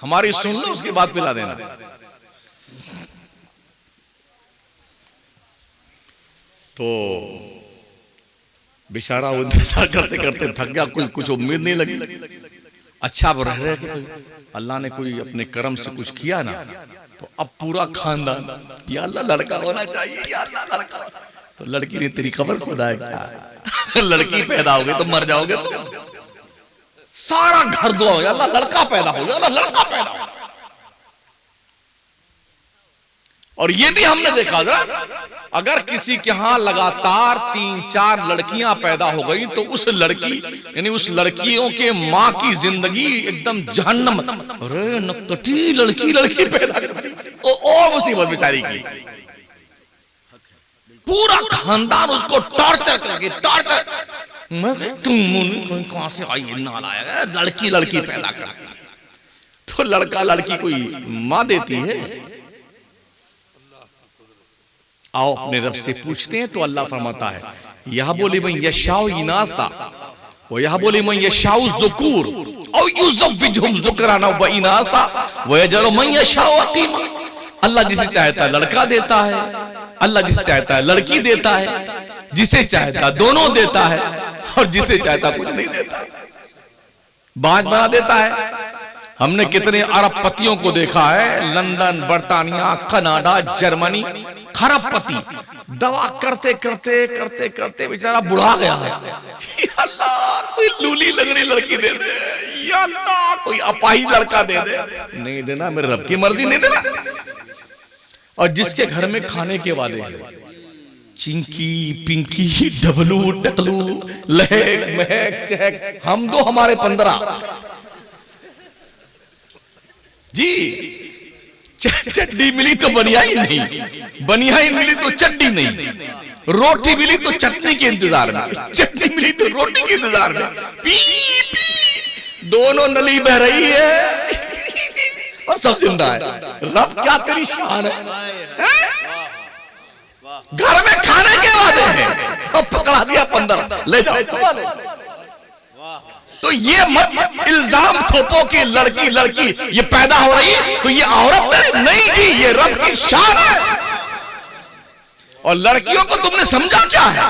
Speaker 1: हमारी सुन लो, उसके बाद पिला देना। तो बेचारा वो इंतजार करते करते थक गया, कोई कुछ उम्मीद नहीं लगी। अच्छा अब रह के अल्लाह ने कोई अपने कर्म से कुछ किया ना, तो अब पूरा खानदान या अल्लाह लड़का होना चाहिए, या अल्लाह लड़का। तो लड़की ने तेरी कब्र खोदा है क्या? लड़की पैदा हो गई तो मर जाओगे तो। सारा घर दुआ हो, अल्लाह लड़का पैदा हो गया, अल्लाह लड़का पैदा हो। और ये भी हमने देखा जरा, अगर किसी के यहां लगातार 3-4 लड़कियां पैदा हो गई तो उस लड़की यानी उस लड़कियों के माँ की जिंदगी एकदम जहन्नम। अरे नकटी लड़की पैदा कर दी, और मुसीबत बेचारी की। पूरा खानदान उसको टॉर्चर करके तुम कहां से आई नालायक, लड़की पैदा कर। तो लड़का लड़की कोई माँ देती है? आओ अपने रब से पूछते हैं। तो अल्लाह फरमाता है, यह बोली मैं यशाउ इनासा वो यह बोली मैं यशाउ ज़ुकूर और युज़व्विजुहुम ज़ुकराना व इनासा व यजअलु मन यशाउ अकीमा। अल्लाह जिसे चाहता है लड़का देता है, अल्लाह जिसे चाहता है लड़की देता है, जिसे चाहता दोनों देता है, और जिसे चाहता कुछ नहीं देता, बांझ बना देता है। हमने कितने अरबपतियों को देखा है, लंदन, बर्तानिया, कनाडा, जर्मनी, खरबपति दवा करते करते करते करते बेचारा बुढ़ा गया है। अल्लाह कोई लूली लगनी लड़की दे दे, या अल्लाह कोई अपाही लड़का दे दे। नहीं देना, मेरे रब की मर्जी, नहीं देना। और जिसके घर में खाने के वादे हैं, चिंकी पिंकी डबलू टकलू लहक महक चहक, हम दो हमारे 15 जी। चड्डी मिली तो बनियाई नहीं, बनियाई मिली तो चड्डी नहीं, रोटी मिली तो चटनी के इंतजार में, चटनी मिली तो रोटी के इंतजार में। पी पी दोनों नली बह रही है और सब जिंदा है। रब क्या तेरी शान है? घर में खाने के वादे हैं, अब पकड़ा दिया 15, ले जाओ। तो ये मत इल्जाम थोपो कि लड़की ये पैदा हो रही है तो ये औरत नहीं जी, ये रब की शान है। और लड़कियों को तुमने समझा क्या है?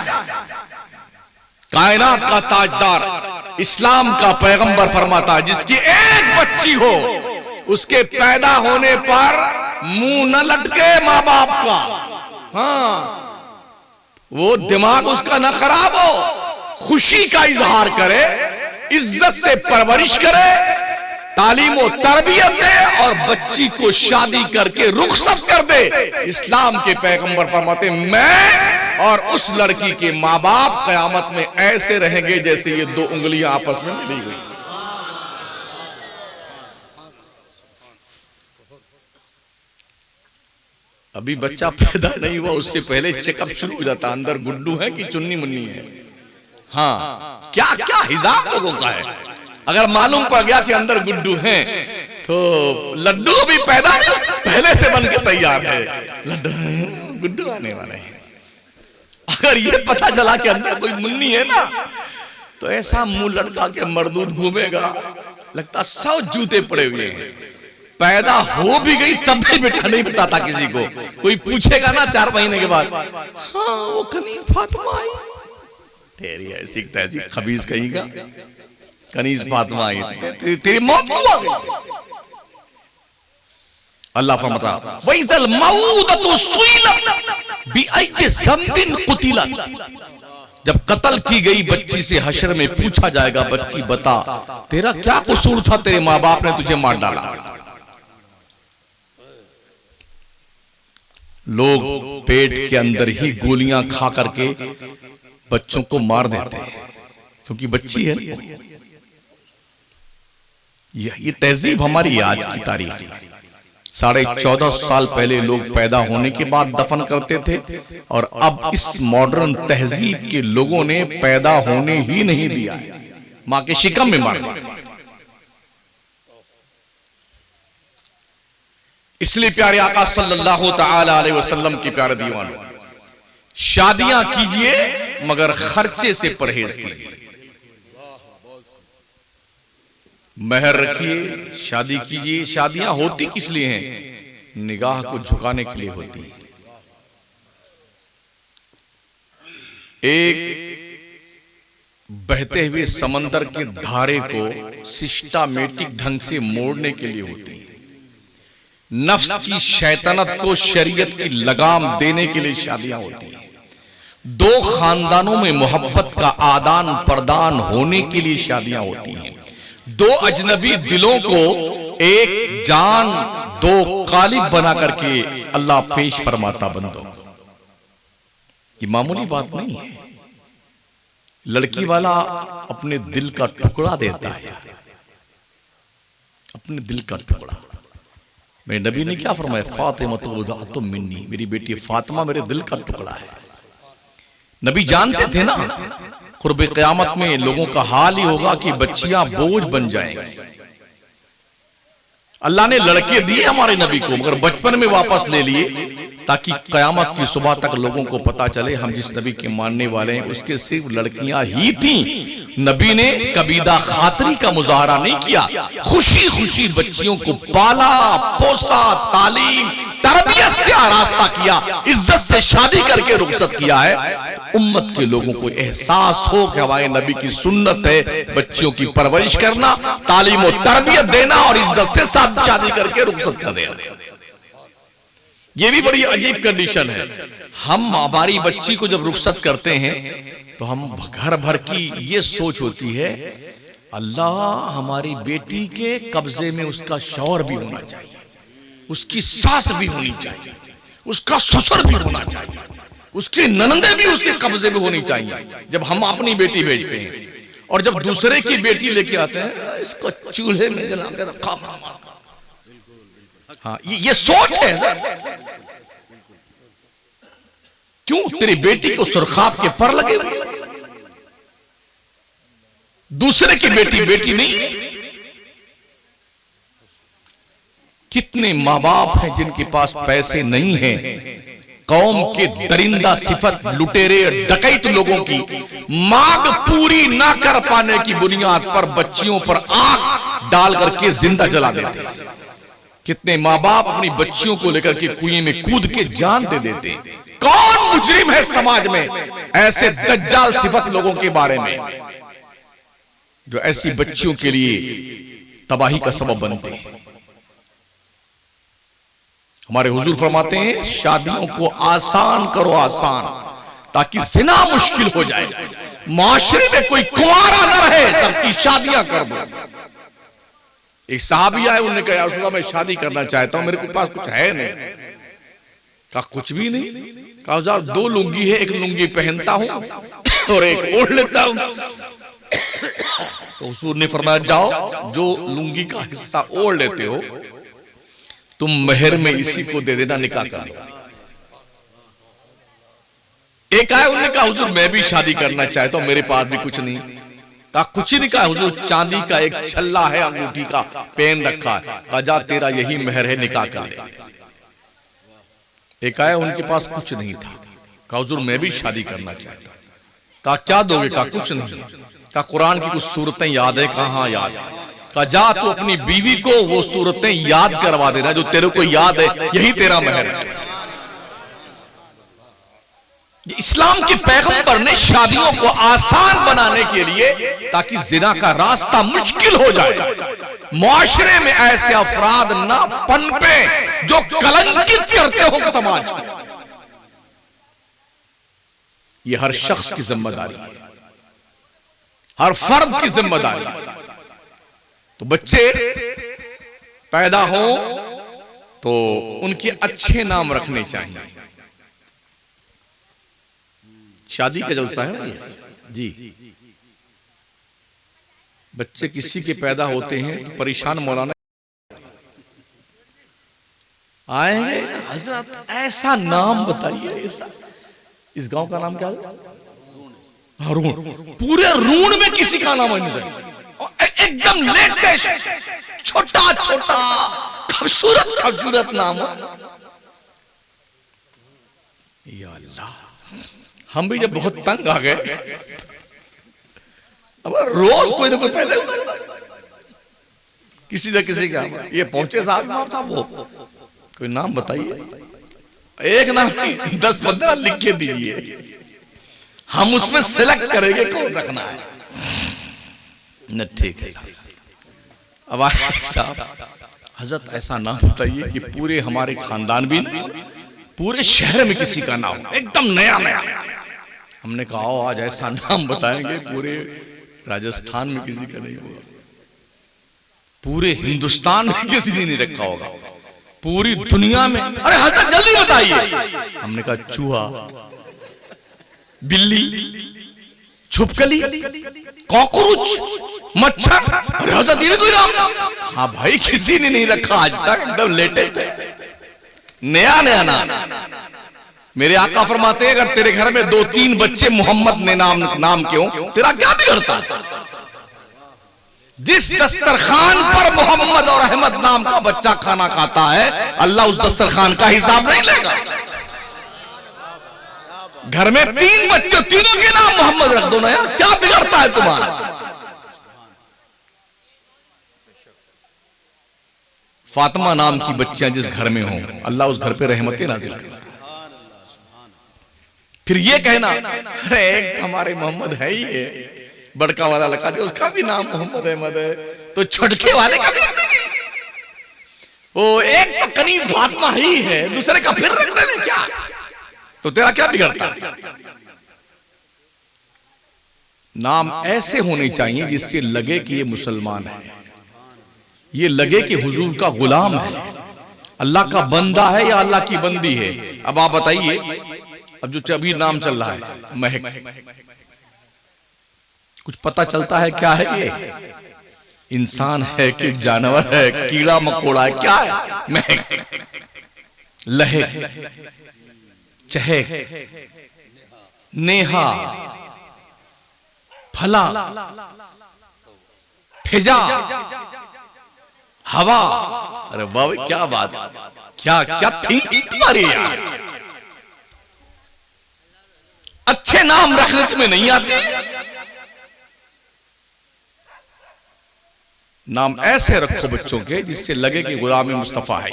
Speaker 1: कायनात का ताजदार इस्लाम का पैगंबर फरमाता है, जिसकी एक बच्ची हो उसके पैदा होने पर मुंह न लटके माँ बाप का। हाँ, वो दिमाग उसका न खराब हो, खुशी का इजहार करे, इज्जत से परवरिश करे, तालीम और तरबियत दे और बच्ची को शादी करके रुखसत कर दे। इस्लाम के पैगंबर फरमाते, मैं और उस लड़की के माँ बाप कयामत में ऐसे रहेंगे जैसे ये 2 उंगलियां आपस में मिली हुई। अभी बच्चा पैदा नहीं हुआ उससे पहले चेकअप शुरू हो जाता, अंदर गुड्डू है कि चुन्नी मुन्नी है। हाँ, क्या क्या हिसाब लोगों का है। अगर मालूम पड़ गया कि अंदर गुड्डू हैं तो लड्डू भी पैदा नहीं, पहले से बन के तैयार है, लड्डू गुड्डू आने वाले हैं। अगर ये पता चला कि अंदर कोई मुन्नी है ना, तो ऐसा मुंह लटका के मरदूद घूमेगा, लगता 100 जूते पड़े हुए हैं। पैदा हो भी गई तब भी बेटा नहीं बताता किसी को। कोई पूछेगा ना 4 महीने के बाद, हाँ वो कनीज फातिमा आई, तेरी ऐसी तैसी खबीज कहीं का कनीज फातिमा आई, तेरी मौत क्यों आ गई। अल्लाह फरमाता वइज़ल मऊदतु सुइलत बिअय्यि ज़ंबिन कुतिलत, जब कत्ल की गई बच्ची से हशर में पूछा जाएगा, बच्ची बता तेरा क्या कसूर था, तेरे माँ बाप ने तुझे मार डाला। लोग पेट के अंदर ही गोलियां खा करके बच्चों को मार देते हैं क्योंकि बच्ची है। ये तहजीब हमारी आज की तारीख है। 14.5 साल पहले लोग पैदा होने के बाद दफन करते थे, और अब इस मॉडर्न तहजीब के लोगों ने पैदा होने ही नहीं दिया, मां के शिकम में मार दिया। इसलिए प्यारे आका सल्लल्लाहु तआला अलैहि वसल्लम के प्यारे दीवानों, शादियां कीजिए मगर खर्चे से परहेज कीजिए। महर रखिए, शादी कीजिए। शादियां होती किस लिए हैं? निगाह को झुकाने के लिए होती है। एक बहते हुए समंदर के धारे को सिस्टमैटिक ढंग से मोड़ने के लिए होती है। नफ्स की शैतानत को शरीयत की लगाम देने के लिए शादियां होती हैं। 2 खानदानों में मोहब्बत का आदान प्रदान होने के लिए शादियां होती हैं। 2 अजनबी दिलों को एक जान 2 कालिब बना करके अल्लाह पेश फरमाता बंदों को। ये मामूली बात नहीं है। लड़की वाला अपने दिल का टुकड़ा देता है, अपने दिल का टुकड़ा। मेरे नबी ने क्या फरमाया? फातिमतु वदाअतुम मिन्नी, मेरी बेटी फातिमा मेरे दिल का टुकड़ा है। नबी जानते थे ना कुर्बे क़यामत में लोगों का हाल ही होगा कि बच्चियां बोझ बन जाएंगी। अल्लाह ने लड़के दिए हमारे नबी को, मगर बचपन में वापस ले लिए ताकि क़यामत की सुबह तक लोगों को पता चले हम जिस नबी के मानने वाले हैं उसके सिर्फ लड़कियां ही थीं। नबी ने कबीदा खातरी का मुजाहरा नहीं किया, खुशी खुशी बच्चियों को पाला पोसा, तालीम तरबियत से आरास्ता किया, इज्जत से शादी करके रुखसत किया है। उम्मत के लोगों को एहसास हो कि हमारे नबी की सुन्नत है बच्चियों की परवरिश करना, तालीम और तरबियत देना और इज्जत से शादी करके रुखसत कर देना। ये भी बड़ी अजीब कंडीशन है। हम हमारी बच्ची को जब रुखसत करते हैं तो हम घर भर की ये सोच होती है, अल्लाह हमारी बेटी के कब्जे में उसका शौहर भी होना चाहिए, उसकी सास भी होनी चाहिए, उसका ससुर भी होना चाहिए, उसकी ननंदे भी उसके कब्जे में होनी चाहिए। जब हम अपनी बेटी भेजते हैं और जब दूसरे की बेटी लेके आते हैं, इसको चूल्हे में जला के रखा। हाँ, ये सोच है सर। क्यों? तेरी बेटी को सुरखाब के पर लगे हुए, दूसरे की बेटी बेटी नहीं है। कितने माँ बाप हैं जिनके पास पैसे नहीं हैं, कौम के दरिंदा सिफत लुटेरे डकैत लोगों की मांग पूरी ना कर पाने की बुनियाद पर बच्चियों पर आग डाल करके जिंदा जला देते हैं। कितने माँ बाप अपनी बच्चियों को लेकर के कुएं में कूद के जान दे देते हैं। कौन मुजरिम है समाज में ऐसे दज्जाल सिफत लोगों के बारे में जो ऐसी बच्चियों के लिए तबाही का सबब बनते हैं? हमारे हुजूर फरमाते हैं शादियों को आसान करो, आसान, ताकि जिना मुश्किल हो जाए, माशरे में कोई कुंवारा न रहे, सबकी शादियां कर दो। एक साहबी आए, उन्होंने कहा रसूल अल्लाह मैं शादी करना चाहता हूं, मेरे के पास कुछ है नहीं। कहा कुछ भी नहीं? कहा यार 2 लुंगी है, एक लुंगी पहनता हूं और एक ओढ़ लेता हूं। तो हुजूर ने फरमाया जाओ, जो लुंगी का हिस्सा ओढ़ लेते हो तुम महर में इसी को दे देना, निकाह कर लो। एक आया, उन्होंने कहा हुजूर मैं भी शादी करना चाहता हूं, मेरे पास भी कुछ नहीं। कहा कुछ ही नहीं। कहा हुजूर चांदी का एक छल्ला है, अंगूठी का पेन रखा है। कहा जा तेरा यही मेहर है, निकाह कर ले। एक आया, उनके पास कुछ नहीं था। कहा हुजूर मैं भी शादी करना चाहता हूं। कहा क्या दोगे? कहा कुछ नहीं। कहा कुरान की कुछ सूरतें याद है? कहा हाँ याद है। कहा जा तू अपनी बीवी को वो सूरतें याद करवा देना जो तेरे को याद है, यही तेरा मेहर है। इस्लाम के पैगंबर ने शादियों को आसान बनाने के लिए, ताकि जिना का रास्ता मुश्किल हो जाए, मुआशरे में ऐसे अफराद ना पनपे जो कलंकित करते हो समाज को। ये हर शख्स की जिम्मेदारी है, हर फर्द की जिम्मेदारी है। तो बच्चे पैदा हो तो उनके अच्छे नाम रखने चाहिए। शादी का जलसा है ना जी। बच्चे किसी के पैदा होते हैं तो परेशान मौलाना आएंगे, हजरत ऐसा नाम बताइए, ऐसा। इस गांव का नाम क्या है? हारून। पूरे रून में किसी का नाम नहीं, एकदम लेटेस्ट, छोटा छोटा खूबसूरत खूबसूरत नाम। या अल्लाह, हम भी जब बहुत तंग आ गए, अब रोज कोई ना कोई पैदा होता है, किसी न किसी का। ये पहुंचे साहब वो कोई नाम बताइए, एक नाम नहीं 10-15 लिख के दीजिए, हम उसमें सिलेक्ट करेंगे कौन रखना है न। ठीक है। अब साहब हजरत ऐसा नाम बताइए कि पूरे हमारे खानदान भी नहीं, पूरे शहर में किसी का नाम एकदम नया नया। हमने कहा आज ऐसा नाम बताएंगे पूरे राजस्थान में किसी का नहीं होगा, पूरे हिंदुस्तान में किसी ने नहीं रखा होगा, पूरी दुनिया में। अरे हजरत जल्दी बताइए। हमने कहा चूहा, बिल्ली, छुपकली, कॉकरोच, मच्छर। अरे हजरत ये भी कोई नाम? हाँ भाई, किसी ने नहीं रखा आज तक, एकदम लेटेस्ट है, नया नया नाम। मेरे आका फरमाते हैं अगर तेरे घर में 2-3 बच्चे मोहम्मद ने नाम के हों, तेरा क्या बिगड़ता? जिस दस्तरखान पर मोहम्मद और अहमद नाम का बच्चा खाना खाता है, अल्लाह उस दस्तरखान का हिसाब नहीं लेगा। घर में 3 बच्चे, तीनों के नाम मोहम्मद रख दो ना यार, क्या बिगड़ता है तुम्हारा? फातिमा नाम की बच्चियां जिस घर में हों, अल्लाह उस घर पे रहमतें नाजिल करे। फिर ये कहना अरे एक हमारे मोहम्मद है ही है, बड़का वाला लगा दे, उसका भी नाम मोहम्मद अहमद है, तो छोटके वाले का भी रख देंगे। वो एक तो कनीज फातिमा ही है, दूसरे का फिर रख देंगे क्या? तो तेरा क्या बिगड़ता है? नाम ऐसे होने चाहिए जिससे लगे कि ये मुसलमान है, ये लगे कि हुजूर का गुलाम है, अल्लाह का बंदा है या अल्लाह की बंदी है। अब आप बताइए, अब जो अभी नाम चल रहा है महक, कुछ पता चलता है क्या है? ये इंसान है कि जानवर है, कीड़ा मकोड़ा है, क्या है? महक, लहक, चहक, नेहा, फला, फिजा, हवा। अरे वाह, क्या बात, क्या क्या थिंकिंग तुम्हारी यार। अच्छे नाम रखने तुम्हें नहीं आते? नाम ऐसे रखो बच्चों के जिससे लगे कि गुलाम मुस्तफा है,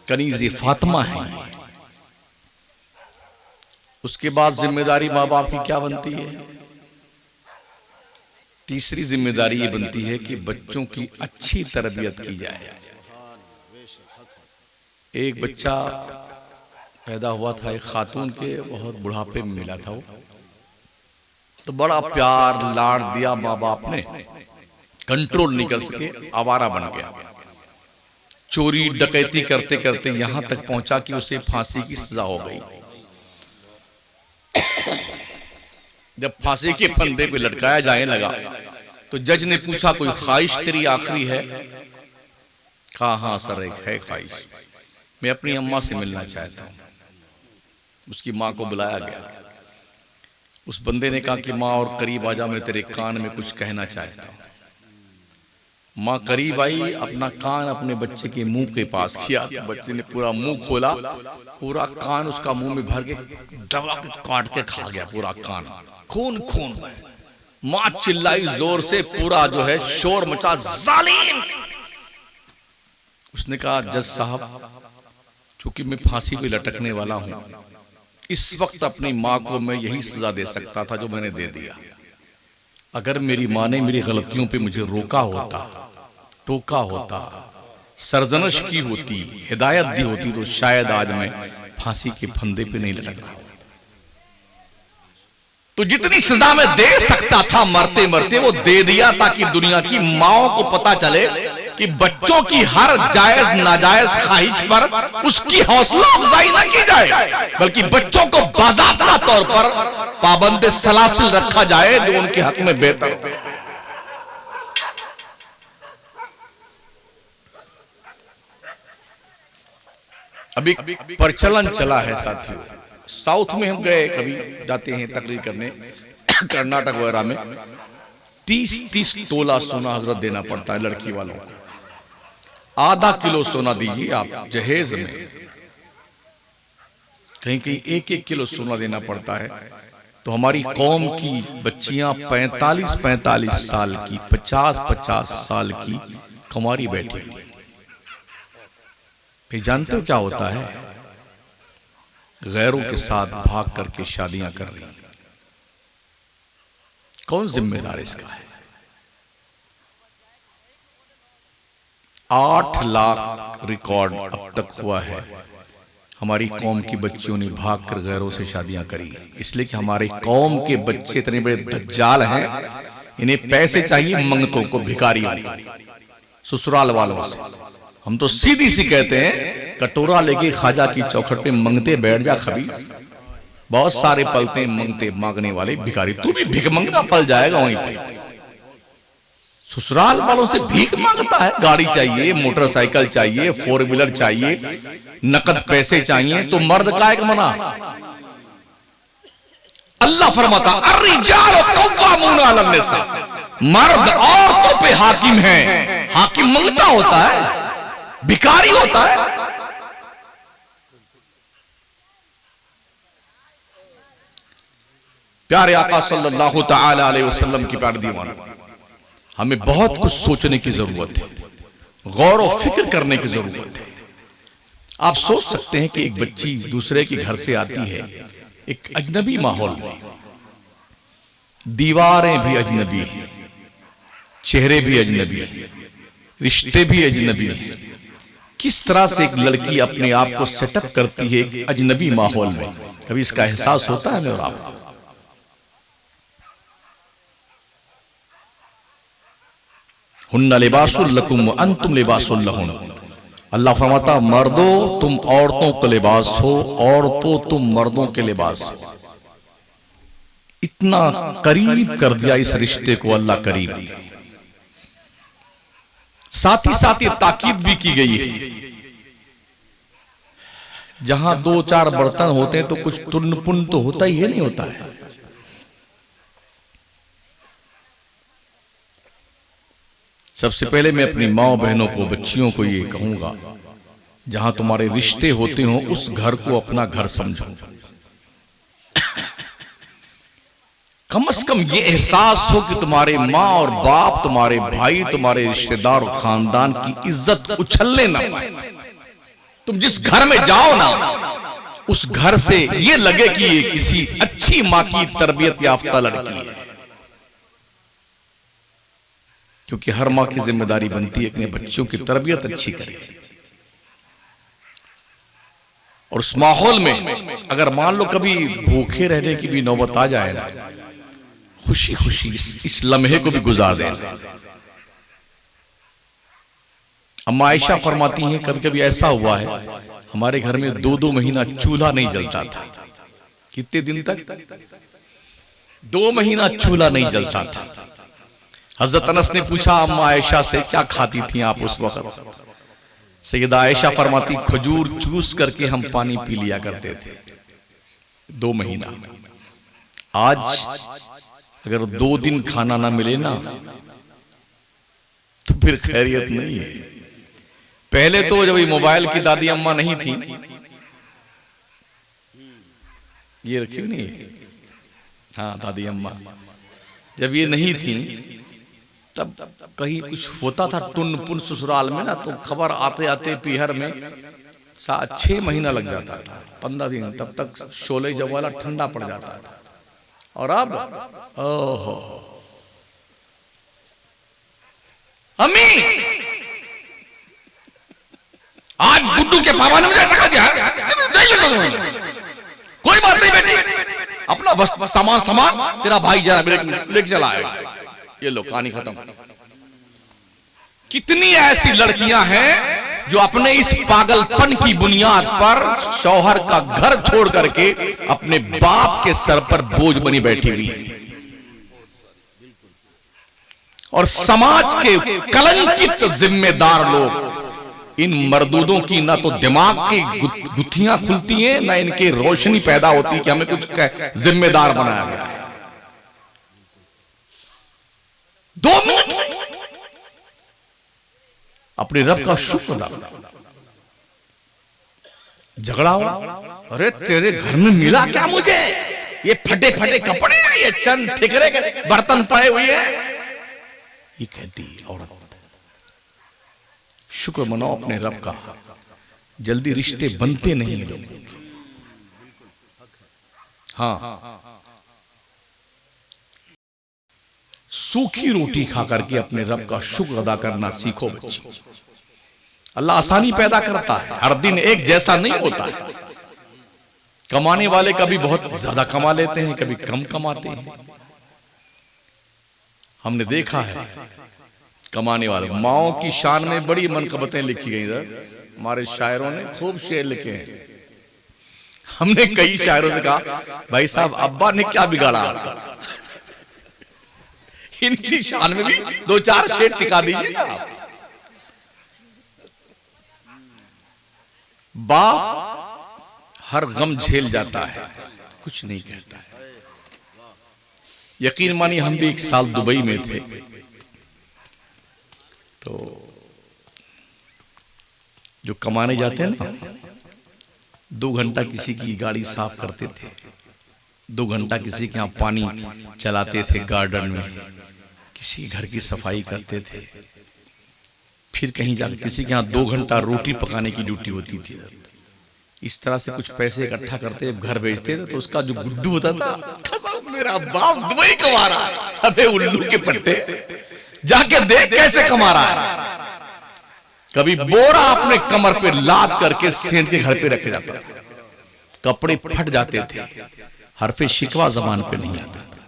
Speaker 1: कनीज़े फातिमा है। उसके बाद जिम्मेदारी माँ बाप की क्या बनती है? तीसरी जिम्मेदारी ये बनती है कि बच्चों की अच्छी तरबियत की जाए। एक बच्चा पैदा हुआ था, एक खातून के बहुत बुढ़ापे में मिला था, वो तो बड़ा प्यार लाड़ दिया माँ बाप ने, कंट्रोल नहीं कर सके, आवारा बन गया। चोरी डकैती करते करते यहां तक पहुंचा कि उसे फांसी की सजा हो गई। जब फांसी के फंदे पे लटकाया जाने लगा तो जज ने पूछा कोई ख्वाहिश तेरी आखिरी है? कहा हाँ सर एक है ख्वाहिश, मैं अपनी अम्मा से मिलना चाहता हूं। उसकी माँ को बुलाया गया। उस बंदे ने कहा कि माँ और करीब आजा, मैं तेरे कान में कुछ कहना चाहता हूँ। माँ करीब आई, अपना कान अपने बच्चे के मुंह के पास किया तो बच्चे ने पूरा मुंह खोला, पूरा कान उसका मुंह में भर के दबा के काट के खा गया, पूरा कान खून खून है। माँ चिल्लाई जोर से, पूरा जो है शोर मचा, जालिम। उसने कहा जज साहब, चूंकि मैं फांसी पे लटकने वाला हूं, इस वक्त अपनी माँ को मैं यही सजा दे सकता था जो मैंने दे दिया। अगर मेरी माँ ने मेरी गलतियों पे मुझे रोका होता, टोका होता, सरजनश की होती, हिदायत दी होती, तो शायद आज मैं फांसी के फंदे पे नहीं लटक रहा। तो जितनी सजा मैं दे सकता था मरते मरते वो दे दिया, ताकि दुनिया की माओं को पता चले कि बच्चों की हर जायज नाजायज ख्वाहिश पर उसकी हौसला अफजाई न की जाए, बल्कि बच्चों को बाज़ाब्ता तौर पर पाबंद सलासिल रखा जाए जो उनके हक में बेहतर हो। अभी प्रचलन चला है साथियों, साउथ में हम गए, कभी जाते हैं तकरीर करने कर्नाटक वगैरह में, 30-30 तोला सोना हजरत देना पड़ता है लड़की वालों को। आधा किलो सोना दीजिए आप जहेज में, कहीं कहीं 1-1 किलो सोना देना पड़ता है। तो हमारी कौम की बच्चियां 45-45 साल की, 50-50 साल की कुंवारी बैठी हुई। फिर जानते हो क्या होता है? गैरों के साथ भाग करके शादियां कर रही। कौन जिम्मेदार इसका है? 8 लाख रिकॉर्ड अब तक हुआ है। हमारी कौम की बच्चियों ने भागकर गैरों से शादियां करी, इसलिए कि हमारी कौम के बच्चे इतने बड़े दज्जाल हैं, इन्हें पैसे चाहिए मंगतों को, भिखारियों को, ससुराल वालों से। हम तो सीधी सी कहते हैं, कटोरा लेके ख्वाजा की चौखट पे मंगते बैठ जा खबीस। बहुत सारे पलते हैं मंगते मांगने वाले भिखारी, तू भी भिखमंगा पल जाएगा वहीं पे। ससुराल वालों से भीख मांगता है, गाड़ी चाहिए, मोटरसाइकिल चाहिए, 4 व्हीलर चाहिए, नकद पैसे चाहिए, तो मर्द का एक मना। अल्लाह फरमाता अर्रिजाल कव्वामूना अलन निसा, मर्द औरतों पे हाकिम है। हाकिम मंगता होता है, भिखारी होता है। प्यारे आका सल्लल्लाहु तआला अलैहि वसल्लम की प्यारी दीवाना, हमें बहुत कुछ सोचने की जरूरत है, गौर और फिक्र करने की जरूरत है। आप सोच सकते हैं कि एक बच्ची दूसरे के घर से आती है, एक अजनबी माहौल में, दीवारें भी अजनबी हैं, चेहरे भी अजनबी हैं, रिश्ते भी अजनबी हैं। किस तरह से एक लड़की अपने आप को सेटअप करती है एक अजनबी माहौल में, कभी इसका एहसास होता है? और आपको हुन्ना लिबासुल लकुम व अंतुम लिबासुल लहुन। अल्लाह फरमाता मर्दों तुम औरतों का लिबास हो, औरतों तुम मर्दों के लिबास हो। इतना करीब कर दिया इस रिश्ते को अल्लाह करीब। साथ ही साथ ये ताकीद भी की गई है, जहां 2-4 बर्तन होते हैं तो कुछ तुन्न पुन्न तो होता ही है, नहीं होता है। सबसे पहले मैं अपनी माओ बहनों को, बच्चियों को ये कहूंगा, जहां तुम्हारे रिश्ते होते हो उस घर को अपना घर समझो। कम से कम ये एहसास हो कि तुम्हारे माँ और बाप, तुम्हारे भाई, तुम्हारे रिश्तेदार और खानदान की इज्जत उछलने ना पाए। तुम जिस घर में जाओ ना, उस घर से ये लगे कि ये किसी अच्छी माँ की तरबियत याफ्ता लड़की है। क्योंकि हर माँ की जिम्मेदारी बनती है अपने बच्चों की तरबियत अच्छी करे। और उस माहौल में अगर मान लो कभी भूखे रहने की भी नौबत आ जाए ना, खुशी खुशी इस लम्हे को भी गुजार देना। अम्मा आयशा फरमाती हैं, कभी कभी ऐसा हुआ है हमारे घर में 2-2 महीना चूल्हा नहीं जलता था। कितने दिन तक? 2 महीना चूल्हा नहीं जलता था। हजरत अनस ने पूछा अम्मा आयशा से, क्या खाती थी आप उस वक्त? सैयदा आयशा फरमाती, खजूर चूस करके हम पानी पी लिया करते थे। 2 महीना। आज अगर 2 दिन खाना ना मिले ना तो फिर खैरियत नहीं है। पहले तो जब ये मोबाइल की दादी अम्मा नहीं थी, ये रखी नहीं, हाँ दादी अम्मा, जब ये नहीं थी तब कहीं कुछ होता था टुन पुन ससुराल में ना, तो खबर आते आते पीहर में 6 महीना लग जाता था, 15 दिन, तब तक शोले जवाला ठंडा पड़ जाता था। और अब ओहो अम्मी, आज गुड्डू के पापा ने मुझे रखा दिया, कोई बात नहीं बेटी, अपना बस सामान तेरा भाई जरा लेके चला आएगा। ये लो कहानी खत्म। कितनी ऐसी लड़कियां हैं जो अपने इस पागलपन की बुनियाद पर शौहर का घर छोड़ करके अपने बाप के सर पर बोझ बनी बैठी हुई है, और समाज के कलंकित जिम्मेदार लोग इन मर्दूदों की ना तो दिमाग की गुत्थियां खुलती हैं, ना इनकी रोशनी पैदा होती कि हमें कुछ जिम्मेदार बनाया गया है। 2 मिनट अपने रब का शुक्र अदा करो। झगड़ा हो, अरे तेरे घर में मिला क्या मुझे, ये फटे फटे कपड़े, ये चंद ठिकरे के बर्तन पड़े हुए हैं, ये कहती औरत। शुक्र मनाओ अपने रब का, जल्दी रिश्ते बनते नहीं हैं लोगों के। हाँ, सूखी रोटी खा करके अपने रब का शुक्र अदा करना सीखो बच्ची। अल्लाह आसानी पैदा करता है, हर दिन एक जैसा नहीं होता है। कमाने वाले कभी बहुत ज्यादा कमा लेते हैं, कभी कम कमाते हैं। हमने देखा है कमाने वाले माओ की शान में बड़ी मनकबतें लिखी गई इधर, हमारे शायरों ने खूब शेर लिखे हैं। हमने कई शायरों से कहा भाई साहब अब्बा ने क्या बिगाड़ा आपका, इनकी शान में भी 2-4 शेर टिका दीजिए ना आप। बाप हर गम झेल जाता है, कुछ नहीं कहता है। यकीन मानिए हम भी 1 साल दुबई में थे, तो जो कमाने जाते हैं ना, 2 घंटा किसी की गाड़ी साफ करते थे, 2 घंटा किसी के यहाँ पानी चलाते थे गार्डन में, किसी घर की सफाई करते थे, फिर कहीं जाकर किसी के यहाँ 2 घंटा रोटी पकाने की ड्यूटी होती थी। इस तरह से कुछ पैसे इकट्ठा करते घर भेजते थे, तो उसका जो गुड्डू होता था, मेरा बाप दुबई कमा रहा है, अबे उल्लू के पट्टे, जाके देख कैसे कमा रहा है। कभी बोरा अपने कमर पे लाद करके सेंध के घर पे रखे जाता था, कपड़े फट जाते थे, हरफे शिकवा जबान पे नहीं आता था।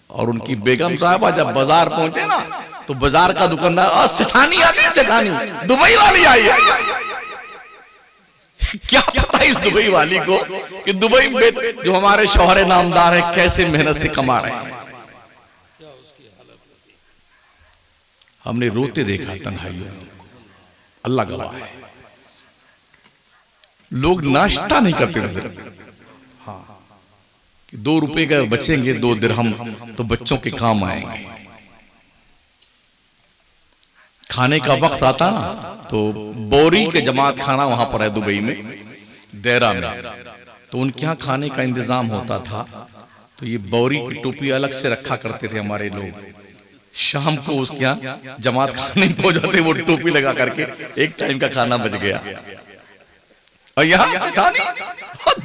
Speaker 1: और उनकी बेगम साहबा जब बाजार पहुंचे ना, तो बाजार का दुकानदार, सेठानी आ गई, सेठानी दुबई वाली आई है। क्या पता इस दुबई वाली को कि दुबई में जो हमारे शौहरे नामदार है कैसे मेहनत से कमा रहे हैं। हमने रोते देखा तन्हाइयों में, अल्लाह गवाह है। लोग नाश्ता नहीं करते नजर, हाँ, कि 2 रुपए का बचेंगे, 2 दिरहम तो बच्चों के काम आएंगे। खाने का वक्त आता ना, तो बोरी के जमात खाना वहां पर है दुबई में, देरा में, तो उनके यहाँ खाने का इंतजाम होता था। तो ये बोरी की टोपी अलग से रखा करते थे हमारे लोग। शाम को उसके यहाँ जमात खाने पहुंच जाते, वो टोपी लगा करके, एक टाइम का खाना बच गया। और यहाँ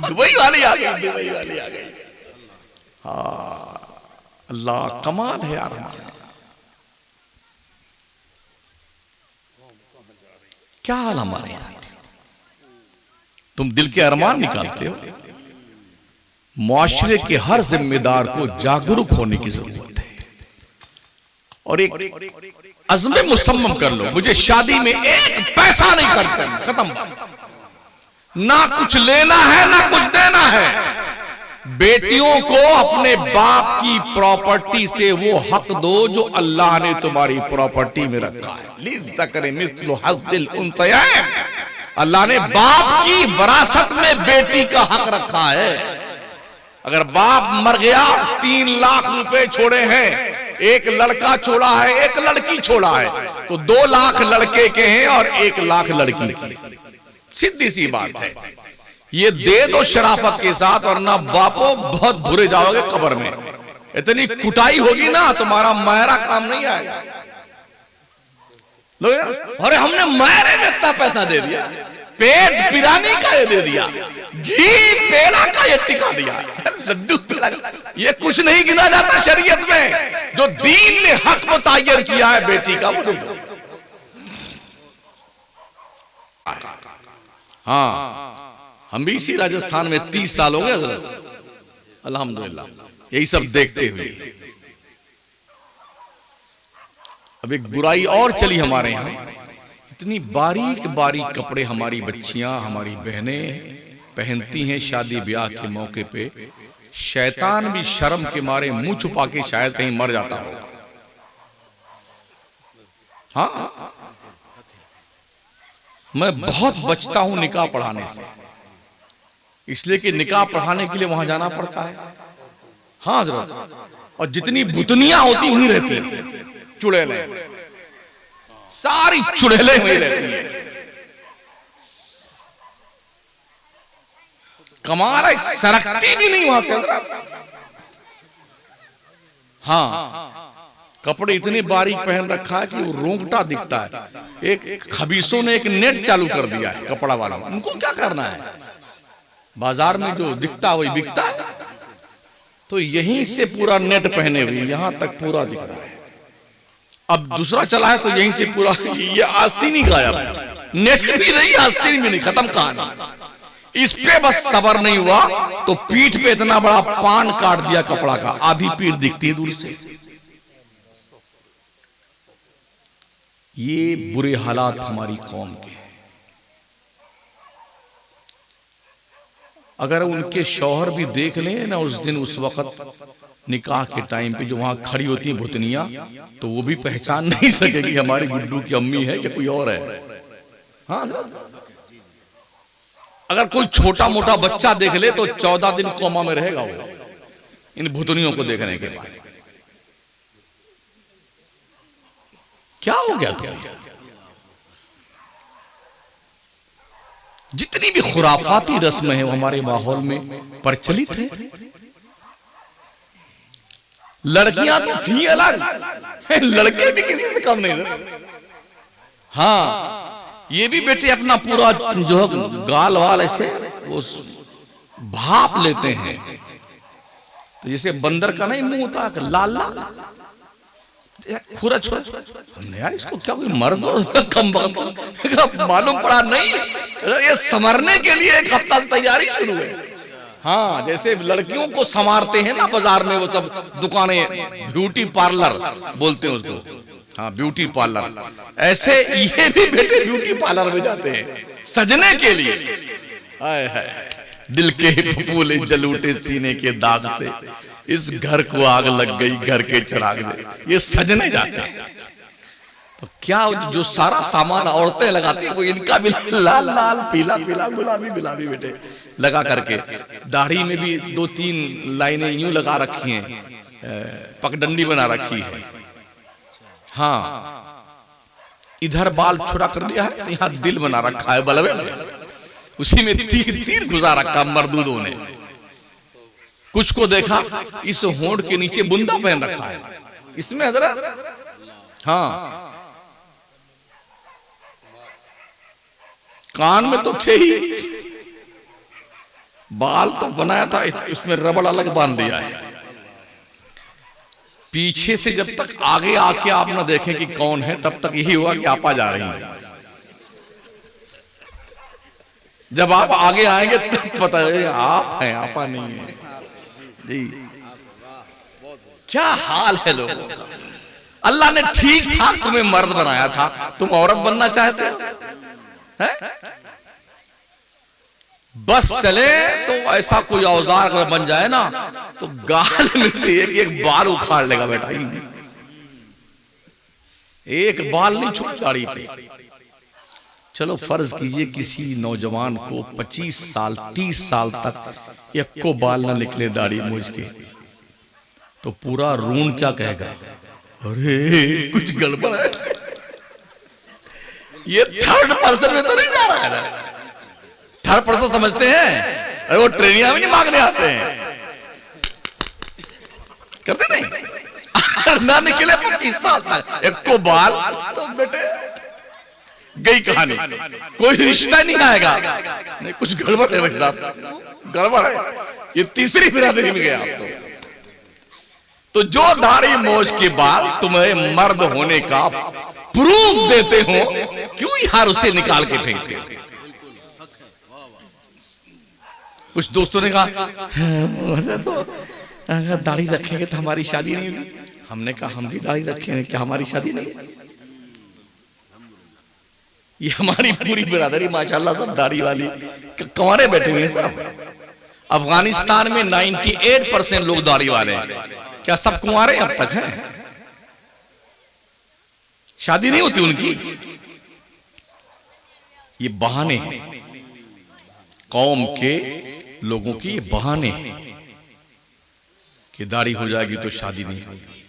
Speaker 1: दुबई वाली आ गई, दुबई वाली आ गई। हाँ, अल्लाह कमाल है यार हमारा। क्या हाल हमारे यहाँ, तुम दिल के अरमान निकालते हो। मुआशरे के हर जिम्मेदार को जागरूक होने की जरूरत है, और एक अज़्म मुसम्मम कर लो, मुझे शादी में 1 पैसा नहीं खर्च करना, खत्म। ना कुछ लेना है ना कुछ देना है। बेटियों को अपने बाप की प्रॉपर्टी से वो हक दो जो अल्लाह ने तुम्हारी प्रॉपर्टी में रखा है। लिज़्ज़करि मिस्लु हज़्ज़िल उन्सयैन, अल्लाह ने बाप की वरासत में बेटी का हक रखा है। अगर बाप मर गया, 3 लाख रुपए छोड़े हैं, एक लड़का छोड़ा है, एक लड़की छोड़ा है, तो 2 लाख लड़के के हैं और 1 लाख लड़की के। सीधी सी बात है, ये दे दो शराफत के साथ, वरना बापो बहुत बुरे जाओगे कब्र में। इतनी कुटाई होगी ना, तुम्हारा मायरा काम नहीं आएगा। अरे हमने मायरे में इतना पैसा दे दिया, पेट पिरानी का ये दे दिया, घी पेड़ा का ये टिका दिया, लड्डू पेड़ा का, ये कुछ नहीं गिना जाता शरीयत में। जो दीन ने हक मुतय्यर किया है बेटी का, वो दे दो। हाँ, हम भी इसी राजस्थान में 30 साल हो गए हजरत, अल्हम्दुलिल्लाह, यही सब देखते हुए। अब एक बुराई और चली हमारे यहाँ, इतनी बारीक बारीक कपड़े हमारी बच्चियां, हमारी बहनें पहनती हैं शादी ब्याह के मौके पे। शैतान भी शर्म के मारे मुंह छुपा के शायद कहीं मर जाता हो। हाँ, मैं बहुत बचता हूं निकाह पढ़ाने से, इसलिए कि निकाह पढ़ाने के लिए वहां जाना पड़ता है। हाँ जरूर, और जितनी भुतनियां होती वहीं रहती हैं, चुड़ैले, सारी चुड़ैले वहीं रहती है। कमाल है, सरकती भी नहीं वहां से। हाँ, कपड़े इतने बारीक पहन रखा है कि वो रोंगटा दिखता है। एक खबीसों ने एक नेट चालू कर दिया है कपड़ा वाला, उनको क्या करना है, बाजार में जो दिखता है वही बिकता है, तो यहीं से पूरा नेट पहने हुए यहां तक पूरा दिख रहा है। अब दूसरा चला है तो यहीं से पूरा, ये आस्तीन ही गायब, नेट भी नहीं, आस्तीन भी नहीं, खत्म कहानी। इस पे बस सबर नहीं हुआ तो पीठ पे इतना बड़ा पान काट दिया कपड़ा का, आधी पीठ दिखती है दूर से। ये बुरे हालात हमारी कौम के हैं। अगर उनके शौहर भी देख लें ना उस दिन, उस वक्त निकाह के टाइम पे जो वहां खड़ी होती हैं भुतनियां, तो वो भी पहचान नहीं सकेगी हमारी गुड्डू की अम्मी है कि कोई और है। हाँ, अगर कोई छोटा मोटा बच्चा देख ले तो 14 दिन कोमा में रहेगा वो, इन भुतनियों को देखने के बाद। क्या हो गया तुम्हें? जितनी भी खुराफाती रस्म है वो हमारे माहौल में प्रचलित है। लड़कियां तो थी अलग, लड़के भी किसी से कम नहीं थे। हाँ, ये भी बेटे अपना पूरा जो गाल वाल ऐसे वो भाप लेते हैं, तो जैसे बंदर का नहीं मुंह होता है लाल लाल खुरा छोरा। हमने यार इसको क्या कोई मर्ज कम मालूम पड़ा नहीं, ये संवरने के लिए 1 हफ्ता से तैयारी शुरू है। हाँ, जैसे लड़कियों को संवारते हैं ना बाजार में, वो सब दुकानें, ब्यूटी पार्लर बोलते हैं उसको। हाँ, ब्यूटी पार्लर, ऐसे ये भी बेटे ब्यूटी पार्लर में जाते हैं सजने के लिए। हाय हाय, दिल के फूले जल उठे सीने के दाग से, इस घर को आग लग गई घर के चिराग से, ये सजने जाते हैं। तो क्या जो सारा सामान औरतें लगाती है वो इनका भी लाल लाल पीला पीला गुलाबी गुलाबी बेटे लगा करके, दाढ़ी में भी 2-3 लाइनें यूं लगा रखी हैं, पगडंडी बना रखी है। हाँ, इधर बाल छोटा कर दिया है तो यहाँ दिल बना रखा है बलवे में, उसी में तीर घुसा रखा मर्दूदों ने। कुछ को देखा इस होंठ के नीचे बुंदा पहन रखा है, इसमें हजरत। हाँ, कान में तो थे ही, बाल तो बनाया था, इसमें रबड़ अलग बांध दिया है। पीछे से जब तक आगे आके आप ना देखें कि कौन है, तब तक यही हुआ कि आपा जा रही है। जब आप आगे आएंगे तब पता है आप हैं, आपा नहीं है जी। क्या हाल है लोगों का। अल्लाह ने ठीक ठाक तुम्हें मर्द बनाया था, तुम औरत बनना चाहते हो है? बस चले तो ऐसा कोई औजार अगर बन जाए ना तो गाल में से एक बाल उखाड़ लेगा बेटा, एक बाल नहीं छोड़े दाढ़ी पे। चलो फर्ज कीजिए किसी नौजवान को 25 साल 30 साल तक एक को बाल ना निकले दाढ़ी मूछ के, तो पूरा रूम क्या कहेगा, अरे कुछ गड़बड़ है, ये थर्ड पर्सन में तो नहीं जा रहा है ना। थर्ड पर्सन समझते हैं, अरे वो ट्रेनिया में नहीं मांगने आते हैं, करते नहीं ना निकले 25 साल तक एक को बाल, तो बेटे गई कहानी, कोई रिश्ता नहीं आएगा। नहीं कुछ गड़बड़ है भाई साहब, गड़बड़ है, ये तीसरी बिरादरी में गया आप तो जो दाढ़ी मोछ के बाद तुम्हें मर्द होने का प्रूफ देते हो, क्यों यार उसे निकाल के फेंकते हो। कुछ दोस्तों ने कहा तो अगर दाढ़ी रखेंगे तो हमारी शादी नहीं होगी। हमने कहा हम भी दाढ़ी रखेंगे, क्या हमारी शादी नहीं। ये हमारी पूरी बिरादरी माशाल्लाह सब दाढ़ी वाली कंवारे बैठे हुए हैं सब। अफगानिस्तान में 98% लोग दाढ़ी वाले हैं। क्या सब कुंवारे अब तक हैं? शादी नहीं होती उनकी। ये बहाने हैं कौम के लोगों की, ये बहाने हैं कि दाढ़ी हो जाएगी तो शादी नहीं होगी।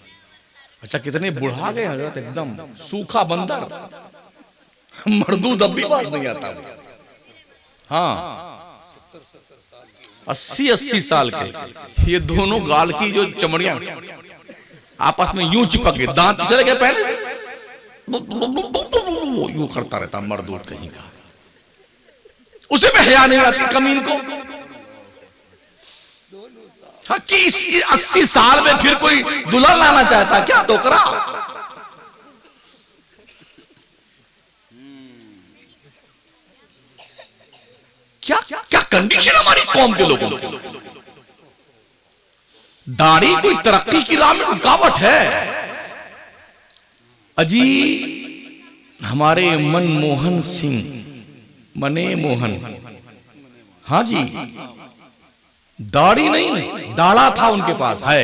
Speaker 1: अच्छा कितने बुढ़ा गए हजरत, एकदम सूखा बंदर, मर्दूद अब भी बात नहीं आता। हाँ 80-80 साल के, ये दोनों गाल की जो चमड़ियां आपस में यूं चिपक गए, दांत चले गए पहले, यूं करता रहता मर्दूद कहीं का। उसे भी हया नहीं आती कमीन को। हाँ कि 80 साल में फिर कोई दुल्हन लाना चाहता क्या टोकरा। क्या क्या कंडीशन हमारी कौम के लोगों की। दाढ़ी कोई तरक्की की राह में रुकावट है। अजी हमारे मनमोहन सिंह, मने मोहन, हाँ जी, दाढ़ी नहीं दाढ़ा था उनके पास, है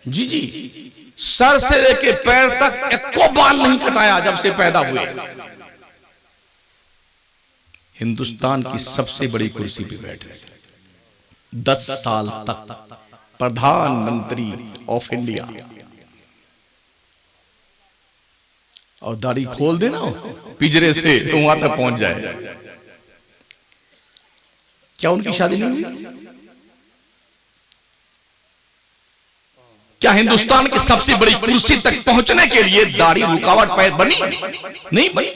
Speaker 1: जी जी, सर से लेके पैर तक एक को बाल नहीं कटाया जब से पैदा हुए। हिंदुस्तान की सबसे बड़ी कुर्सी पे बैठे 10 साल तक प्रधानमंत्री ऑफ इंडिया, और दाढ़ी खोल देना पिंजरे से तो वहां तक पहुंच जाए। क्या उनकी शादी नहीं हुई? क्या हिंदुस्तान की सबसे बड़ी कुर्सी तक पहुंचने के लिए दाढ़ी रुकावट बनी? नहीं बनी।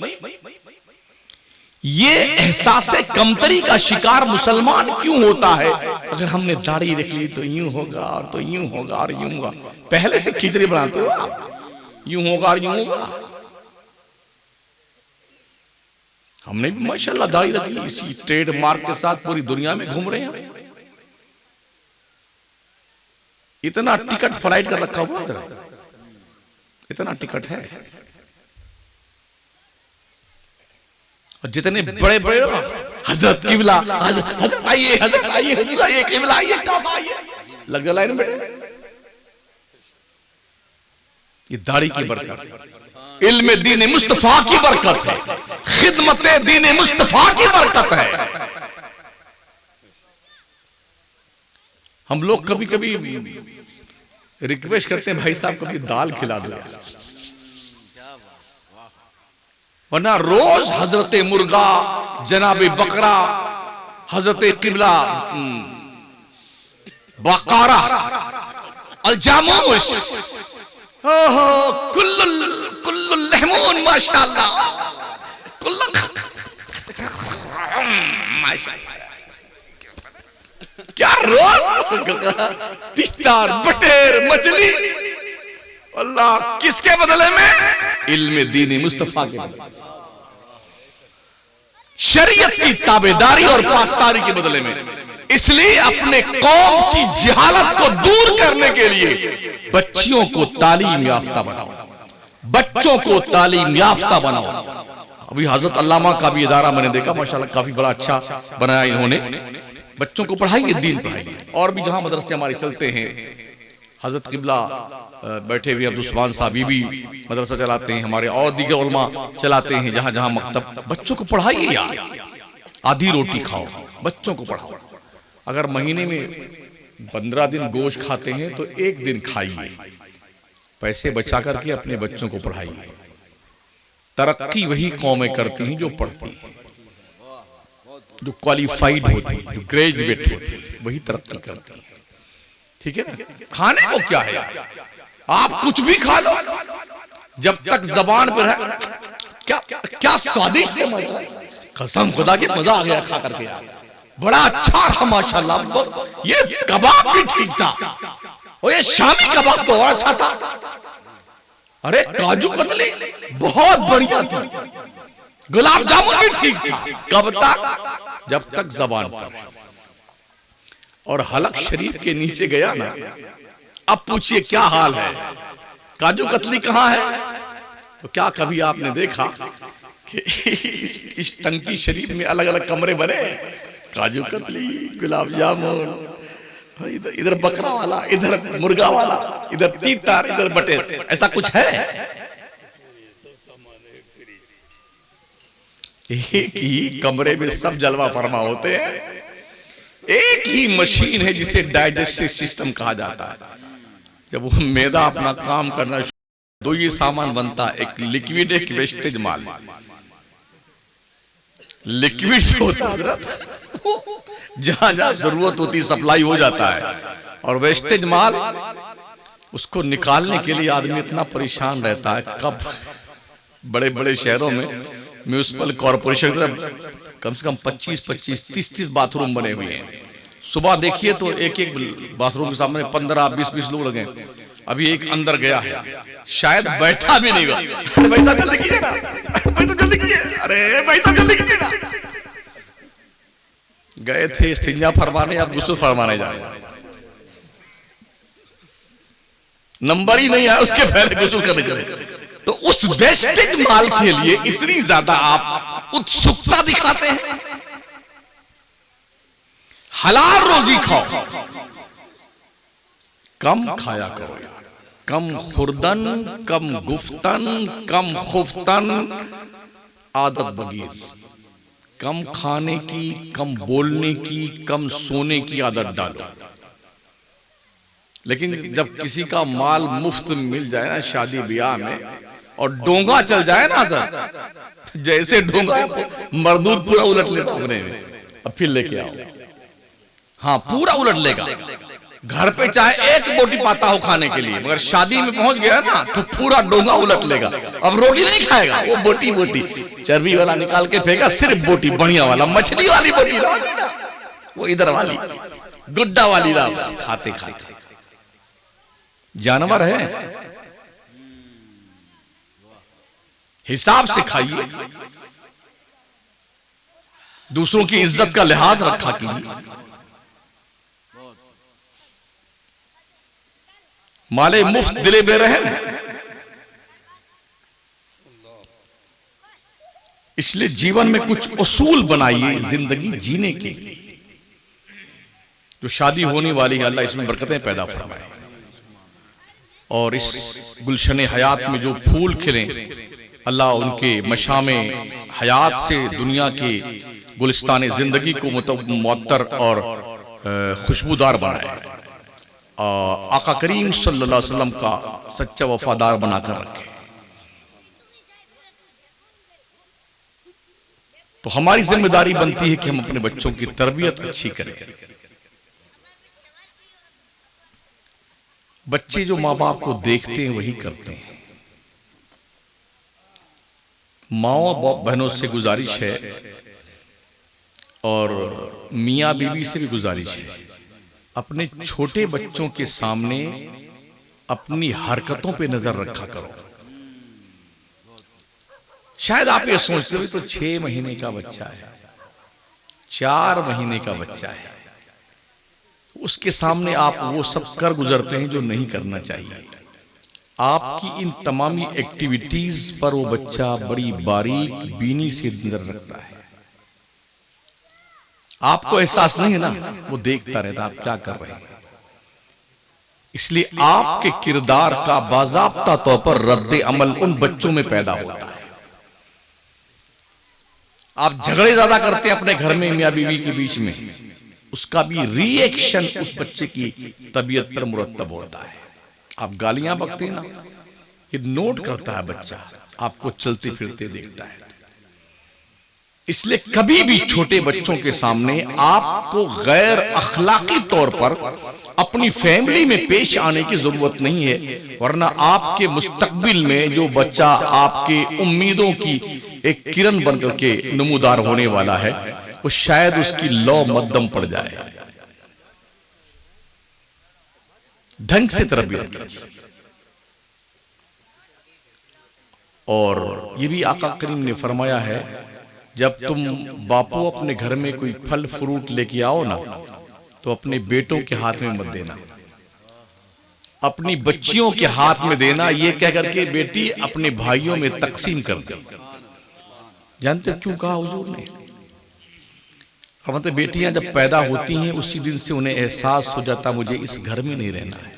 Speaker 1: ये एहसास कमतरी का शिकार मुसलमान क्यों होता है? अगर हमने दाढ़ी रख ली तो यूं होगा और तो यूं होगा और यूं होगा। पहले से खिचड़ी बनाते हो आप, यूं होगा और यूं होगा। हमने भी माशाल्लाह दाढ़ी रखी, इसी ट्रेडमार्क के साथ पूरी दुनिया में घूम रहे हैं। इतना टिकट फ्लाइट कर रखा हुआ, इतना टिकट है। और जितने बड़े बड़े हजरत किबला, हजरत आइए, हजरत आइए, हुजूर आइए, किबला आइए, कब आइए, लग गया लाइन में बेटे। ये दाढ़ी की बरकत, इल्म दीन मुस्तफा की बरकत है, खिदमत दीन मुस्तफा की बरकत है। हम लोग कभी कभी रिक्वेस्ट करते हैं, भाई साहब कभी दाल खिला दो, वरना रोज हजरत मुर्गा, जनाबे बकरा, हजरत किबला, बकारा, अल जामूस, ओहो कुल्लुल लहमून माशाल्लाह, माशाल्लाह, क्या रोज तितर, बटेर, मछली, अल्लाह किसके बदले में? इल्म दीन मुस्तफा के बदले, शरीयत की ताबेदारी और पासदारी के बदले में। इसलिए अपने कौम की जहालत को दूर करने के लिए बच्चियों को तालीम याफ्ता बनाओ, बच्चों को तालीम याफ्ता बनाओ। अभी हजरत अल्लामा का भी इदारा मैंने देखा, माशाल्लाह काफी बड़ा अच्छा बनाया इन्होंने। बच्चों को पढ़ाइए, दीन पढ़ाइए। और भी जहां मदरसे हमारे चलते हैं, हजरत किबला बैठे हुए अब्दुल सुभान साहब ये भी मदरसा चलाते हैं, हमारे और दीगर उलमा चलाते हैं, जहां जहां मकतब। बच्चों को पढ़ाइए यार, आधी रोटी खाओ, बच्चों को पढ़ाओ। अगर महीने में 15 दिन गोश्त खाते हैं तो एक दिन खाइए, पैसे बचा करके अपने बच्चों को पढ़ाइए। तरक्की वही कौमें करती हैं जो पढ़ती हैं, जो क्वालिफाइड होती है, जो ग्रेजुएट होती है, वही तरक्की करती है। ठीक है ना? खाने को क्या है, आप कुछ भी खा लो, जब तक जबान पर है क्या क्या स्वादिष्ट है, मजा, कसम खुदा की मजा आ गया खा करके, बड़ा अच्छा रहा माशाल्लाह। ये कबाब भी ठीक था, और ये शामी कबाब तो और अच्छा था। अरे काजू कतली बहुत बढ़िया थी, गुलाब जामुन भी ठीक था। कब तक? जब तक जबान पर। और हलक शरीफ के नीचे गया ना, अब पूछिए क्या हाल है, काजू कतली कहां है? तो क्या कभी आपने देखा कि इस टंकी शरीफ में अलग अलग कमरे बने, काजू कतली, गुलाब जामुन, इधर बकरा वाला, इधर मुर्गा वाला, इधर तीतर, इधर बटेर, ऐसा कुछ है? एक ही कमरे में सब जलवा फरमा होते हैं। एक ही मशीन है जिसे डाइजेस्टिव सिस्टम कहा जाता है। जब वो मैदा अपना काम करना, दो ये सामान बनता है, एक लिक्विड, एक वेस्टेज माल। लिक्विड होता है जहां जहां जरूरत होती सप्लाई हो जाता है, और वेस्टेज माल उसको निकालने के लिए आदमी इतना परेशान रहता है। कब बड़े बड़े शहरों में म्यूनिसिपल कॉर्पोरेशन कम से कम 25, 30 बाथरूम बने हुए हैं। सुबह देखिए तो एक एक बाथरूम के सामने 15, 20 लोग लगे। अभी एक अंदर गया है, शायद बैठा भी नहीं होगा। भाई साहब जल्दी कीजिए ना, भाई साहब जल्दी कीजिए, अरे भाई साहब जल्दी कीजिए ना। गए थे इस्तिंजा फरमाने, अब गुस्ल फरमाने जा रहे, नंबर ही नहीं आया, उसके पहले गुस्ल करने चले। तो उस वेस्टेज माल के लिए इतनी ज्यादा आप उत्सुकता दिखाते हैं। हलाल रोजी खाओ, कम खाया करो यार, कम खुर्दन, कम गुफ्तन, कम खुफ्तन, आदत बगीर। कम खाने की, कम बोलने की, कम सोने की आदत डालो। लेकिन जब किसी का माल मुफ्त मिल जाए ना शादी ब्याह में, और डोंगा चल जाए ना, तो जैसे डोंगा मरदूद पूरा उलट लेता अपने में, अब फिर लेके आओ। हाँ, पूरा उलट लेगा। घर पे चाहे एक बोटी पाता हो खाने के लिए, मगर शादी में पहुंच गया ना तो पूरा डोंगा उलट लेगा। अब रोटी नहीं खाएगा, वो बोटी बोटी चर्बी वाला निकाल के फेंका, सिर्फ बोटी बढ़िया वाला, मछली वाली बोटी रहोगी ना, वो इधर वाली गुड्डा वाली रहा, खाते खाते जानवर है। हिसाब से खाइए, दूसरों की इज्जत का लिहाज रखा कीजिए। माले मुफ्त दिले बेरहम, इसलिए जीवन में कुछ उसूल बनाइए जिंदगी जीने के लिए। जो शादी होने वाली है, अल्लाह इसमें बरकतें पैदा फरमाए, और इस गुलशन हयात में जो फूल खिले, अल्लाह उनके मशामे हयात से दुनिया के गुलिस्तान जिंदगी को मुअत्तर और खुशबूदार बनाए, आका करीम सल्लल्लाहु अलैहि वसल्लम का सच्चा वफादार बनाकर रखे। तो हमारी जिम्मेदारी बनती है कि हम अपने बच्चों की तरबियत अच्छी करें। बच्चे जो माँ बाप को देखते हैं वही करते हैं। माओ बहनों से गुजारिश है, और मियाँ बीवी से भी गुजारिश है, अपने छोटे बच्चों के सामने अपनी हरकतों पे नजर रखा करो। शायद आप ये सोचते हो तो 6 महीने का बच्चा है, 4 महीने का बच्चा है, उसके सामने आप वो सब कर गुजरते हैं जो नहीं करना चाहिए। आपकी इन तमामी एक्टिविटीज पर वो बच्चा बड़ी बारीक बीनी से नजर रखता है। आपको एहसास नहीं है ना, वो देखता रहता आप क्या कर रहे हैं। इसलिए आपके किरदार का बाज़ाब्ता तौर पर रद्द अमल उन बच्चों में पैदा होता है। आप झगड़े ज्यादा करते हैं अपने घर में मियां बीवी के बीच में, उसका भी रिएक्शन उस बच्चे की तबीयत पर मुरतब होता है। आप गालियां बकते हैं ना, ये नोट करता है बच्चा, आपको चलते फिरते देखता है। इसलिए कभी भी छोटे बच्चों के सामने आपको गैर अखलाकी तौर पर अपनी फैमिली में पेश आने की जरूरत नहीं है, वरना आपके मुस्तकबिल में जो बच्चा आपके उम्मीदों की एक किरण बनकर के नमूदार होने वाला है, वो शायद उसकी लौ मध्यम पड़ जाए। ढंग से तरबियत कीजिए। और ये भी आका करीम ने फरमाया है, जब तुम बापू अपने घर में कोई फल फ्रूट लेके आओ ना, तो अपने बेटों के हाथ में मत देना, अपनी बच्चियों के हाथ में देना, ये कह करके बेटी अपने भाइयों में तकसीम कर दे। जानते हो क्यों कहा हुजूर ने? और मतलब बेटियां जब पैदा होती हैं उसी दिन से उन्हें एहसास हो जाता मुझे इस घर में नहीं रहना है।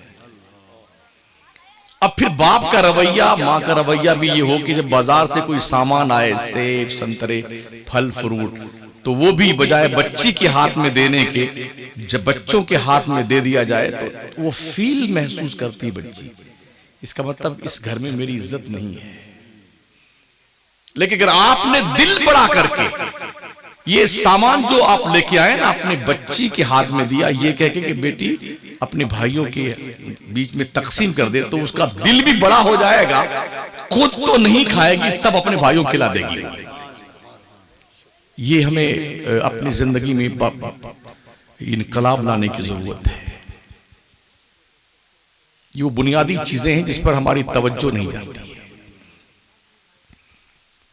Speaker 1: अब फिर बाप का रवैया, माँ का रवैया भी ये हो कि जब बाजार से कोई सामान आए, सेब संतरे फल फ्रूट, तो वो भी बजाय बच्ची के हाथ में देने के जब बच्चों के हाथ में दे दिया जाए तो वो फील महसूस करती बच्ची, इसका मतलब इस घर में मेरी इज्जत नहीं है। लेकिन अगर आपने दिल बड़ा करके ये सामान जो आप लेके आए ना अपने बच्ची के हाथ में दिया, ये कह के कि बेटी अपने भाइयों के बीच में तकसीम कर दे, तो उसका दिल भी बड़ा हो जाएगा। खुद तो नहीं खाएगी, सब अपने भाइयों को खिला देगी। ये हमें अपनी जिंदगी में इनकलाब लाने की जरूरत है। ये वो बुनियादी चीजें हैं जिस पर हमारी तवज्जो नहीं जाती।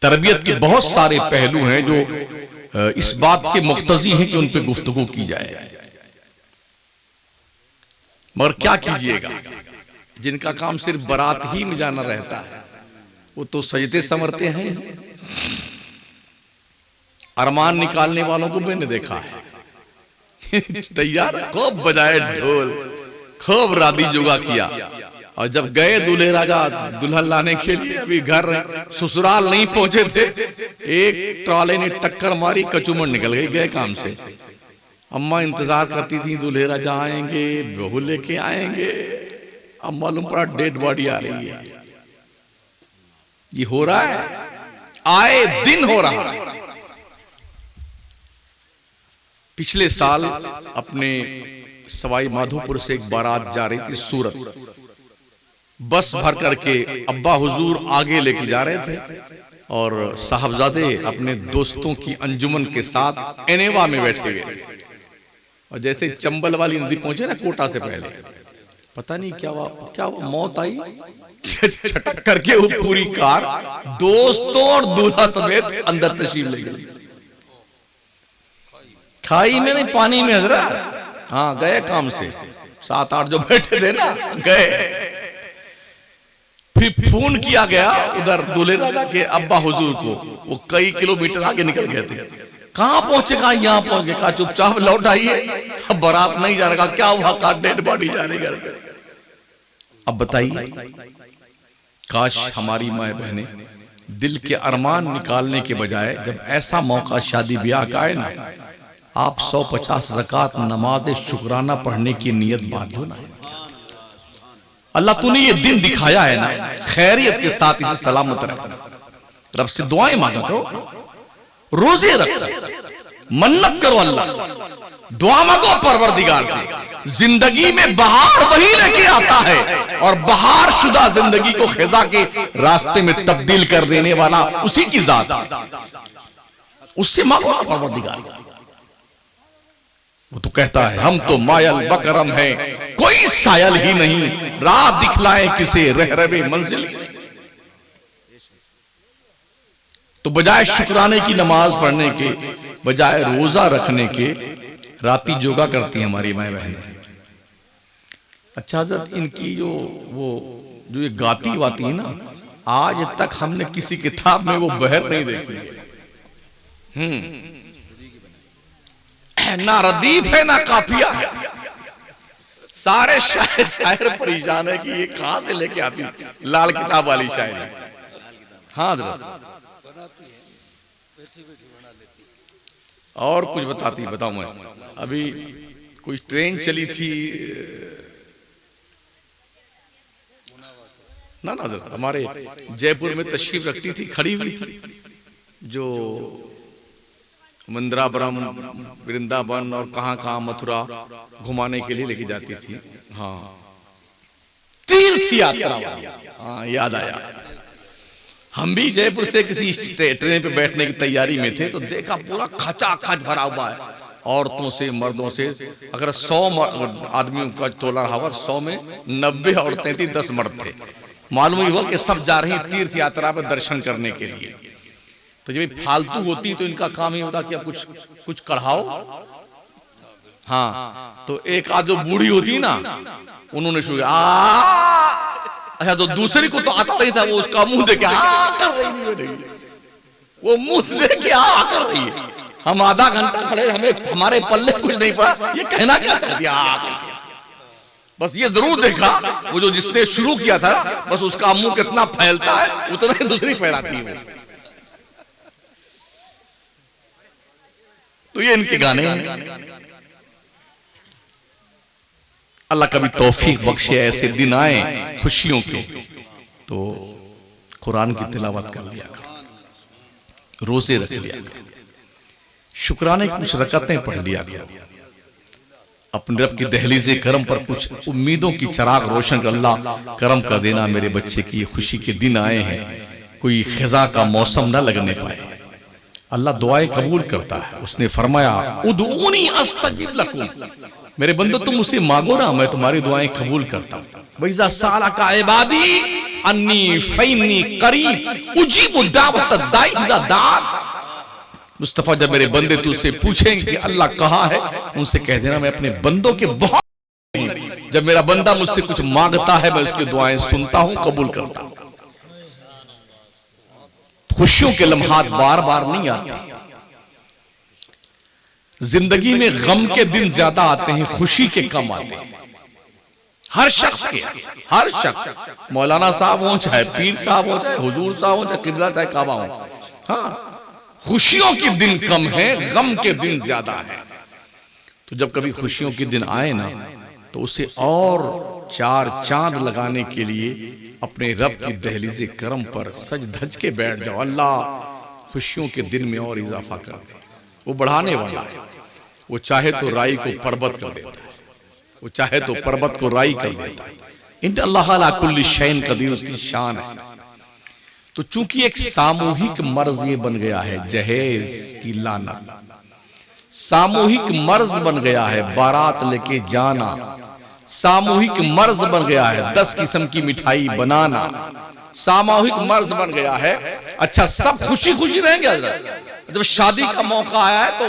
Speaker 1: तरबियत के बहुत सारे पहलू हैं जो इस बात के मुक्तजी हैं कि उन पे गुफ्तगू की जाए, मगर क्या कीजिएगा, जिनका काम सिर्फ बारात ही में जाना रहता है वो तो सजदे समरते हैं। अरमान निकालने वालों को मैंने देखा है तैयार खूब बजाए ढोल, खूब रादी जुगा किया, और जब गए दूल्हे राजा दुल्हन लाने के लिए, अभी घर ससुराल नहीं पहुंचे थे, एक ट्राले ने टक्कर मारी, कचूमर निकल गई, गए काम से। अम्मा इंतजार करती थी दूल्हे राजा आएंगे, बहू लेके आएंगे, अब मालूम पड़ा डेड बॉडी आ रही है। ये हो रहा है, आए दिन हो रहा है। पिछले साल अपने सवाई माधोपुर से एक बारात जा रही थी सूरत, बस भर करके अब्बा हुजूर आगे लेके जा रहे थे और साहबजादे अपने दोस्तों की अंजुमन के साथ एनेवा में बैठे हुए थे। और जैसे चंबल वाली नदी पहुंचे ना कोटा से पहले, पता नहीं क्या हुआ मौत आई, छटक करके वो पूरी कार दोस्तों और दूल्हा समेत अंदर तशरीफ ले गई। खाई में नहीं, पानी में हजरत। हाँ, गए काम से, 7-8 जो बैठे थे ना गए। फिर फोन किया गया उधर दूल्हे राजा के अब्बा हुजूर को, वो कई किलोमीटर आगे निकल गए थे। कहां पहुंचे? कहा यहां पहुंच गए। कहा चुपचाप लौट आइए, अब बारात नहीं जा रहा। क्या हुआ? कहा डेड बॉडी जा रही घर पे। अब बताइए, काश हमारी माए बहनें दिल के अरमान निकालने के बजाय जब ऐसा मौका शादी ब्याह का आए ना, आप 150 रकात नमाज शुक्राना पढ़ने की नियत बांध लो ना। अल्लाह तूने ये दिन दिखाया है ना, खैरियत के साथ इसे सलामत रखना। रब से दुआएं मांगा करो, रोजे रखो, मन्नत करो अल्लाह से, दुआ मांगो परवरदिगार से। जिंदगी में बहार वही लेके आता है, और बहार शुदा जिंदगी को खिजा के रास्ते में तब्दील कर देने वाला उसी की जात है। उससे मांगो ना परवरदिगार से। वो तो कहता है हम तो मायल बकरम हैं, कोई सायल ही नहीं, राह दिखलाए किसे रहरबे मंजिल ही नहीं। तो बजाय शुक्राने की नमाज पढ़ने के, बजाय रोजा रखने के, राती योगा करती हैं हमारी माए बहनें। अच्छा हज़रत, इनकी जो ये गाती वाती है ना, आज तक हमने किसी किताब में वो बहर नहीं देखी। ना रदीफ है ना काफिया है, सारे शायर परेशान है कि ये कहां से लेके आती लाल किताब वाली शायरी। हाँ हजरत और कुछ बताती, बताऊं मैं। अभी कोई ट्रेन चली थी ना ना हजरत, हमारे जयपुर में तशरीफ रखती थी, खड़ी हुई थी, जो मंदिरापुरम, वृंदावन और कहां कहां मथुरा घुमाने के लिए लेके जाती थी। हाँ तीर्थ यात्रा। हाँ याद आया, हम भी जयपुर से किसी ट्रेन पे बैठने की तैयारी में थे तो देखा पूरा खचाखच भरा हुआ है औरतों से मर्दों से। अगर 100 आदमियों का टोला रहा, 100 में 90 औरतें थी, 10 मर्द थे। मालूम हुआ कि सब जा रही तीर्थ यात्रा पर दर्शन करने के लिए। तो जब फालतू होती तो इनका काम ही होता कि अब कुछ कढ़ाओ। हाँ तो एक आध जो बूढ़ी होती ना, उन्होंने शुरू अच्छा, तो दूसरी को तो आता नहीं था, वो उसका मुंह देखे आ कर रही थी, वो मुंह देखे आ कर रही है। हम आधा घंटा खड़े, हमें हमारे पल्ले कुछ नहीं पड़ा, ये कहना क्या चाह दिया आ करके। बस ये जरूर देखा वो जो जिसने शुरू किया था, बस उसका मुंह कितना फैलता है उतना ही दूसरी फैलाती है। तो ये इनके गाने हैं। अल्लाह कभी तौफीक बख्शे, ऐसे दिन आए खुशियों के तो कुरान की तिलावत कर लिया करो, रोजे रख लिया करो, शुक्राने की कुछ रकतें पढ़ लिया करो, अपने रब की दहलीज़े करम पर कुछ उम्मीदों की चिराग रोशन कर। अल्लाह करम कर देना मेरे बच्चे की, ये खुशी के दिन आए हैं, कोई खिजा का मौसम न लगने पाए। अल्लाह दुआएं कबूल करता है। उसने फरमाया उदऊनी अस्तजिब लकुम, मेरे बंदो तुम मुझसे मांगो ना, मैं तुम्हारी दुआएं कबूल करता हूं। वइज़ा सालका इबादी अन्नी फइन्नी करीब उजीबु दावत दाई इज़ा दान। मुस्तफा जब मेरे बंदे तुझसे पूछेंगे कि अल्लाह कहाँ है, उनसे कह देना मैं अपने बंदों के बहुत हूं। जब मेरा बंदा मुझसे कुछ मांगता है मैं उसकी दुआएं सुनता हूं, कबूल करता हूं। खुशियों के लम्हात बार बार नहीं आते, जिंदगी में गम के दिन ज्यादा आते हैं, खुशी के कम आते हैं। हर शख्स के, हर शख्स, मौलाना साहब हो चाहे पीर साहब हो चाहे हुजूर साहब हो चाहे किबला चाहे काबा हो, हाँ खुशियों के दिन कम है, गम के दिन ज्यादा है। तो जब कभी खुशियों के दिन आए ना तो उसे और 4 चांद लगाने के लिए अपने रब की दहलीज़े करम पर सज धज के बैठ जाओ। अल्लाह खुशियों के दिन में और इजाफा कर दे, वो बढ़ाने वाला है। वो चाहे तो राई को पर्वत कर देता है, वो चाहे तो पर्वत को राई कर देता है। इन अल्लाह अला कुल्ली शैइन कदीर, उसकी शान है। तो चूंकि एक सामूहिक मर्ज ये बन गया है, जहेज की लानत सामूहिक मर्ज बन गया है, बारात लेके जाना सामूहिक मर्ज बन गया है, 10 किस्म की मिठाई बनाना सामूहिक मर्ज बन गया है। अच्छा सब खुशी खुशी रहेंगे हजरत, जब शादी का मौका आया है तो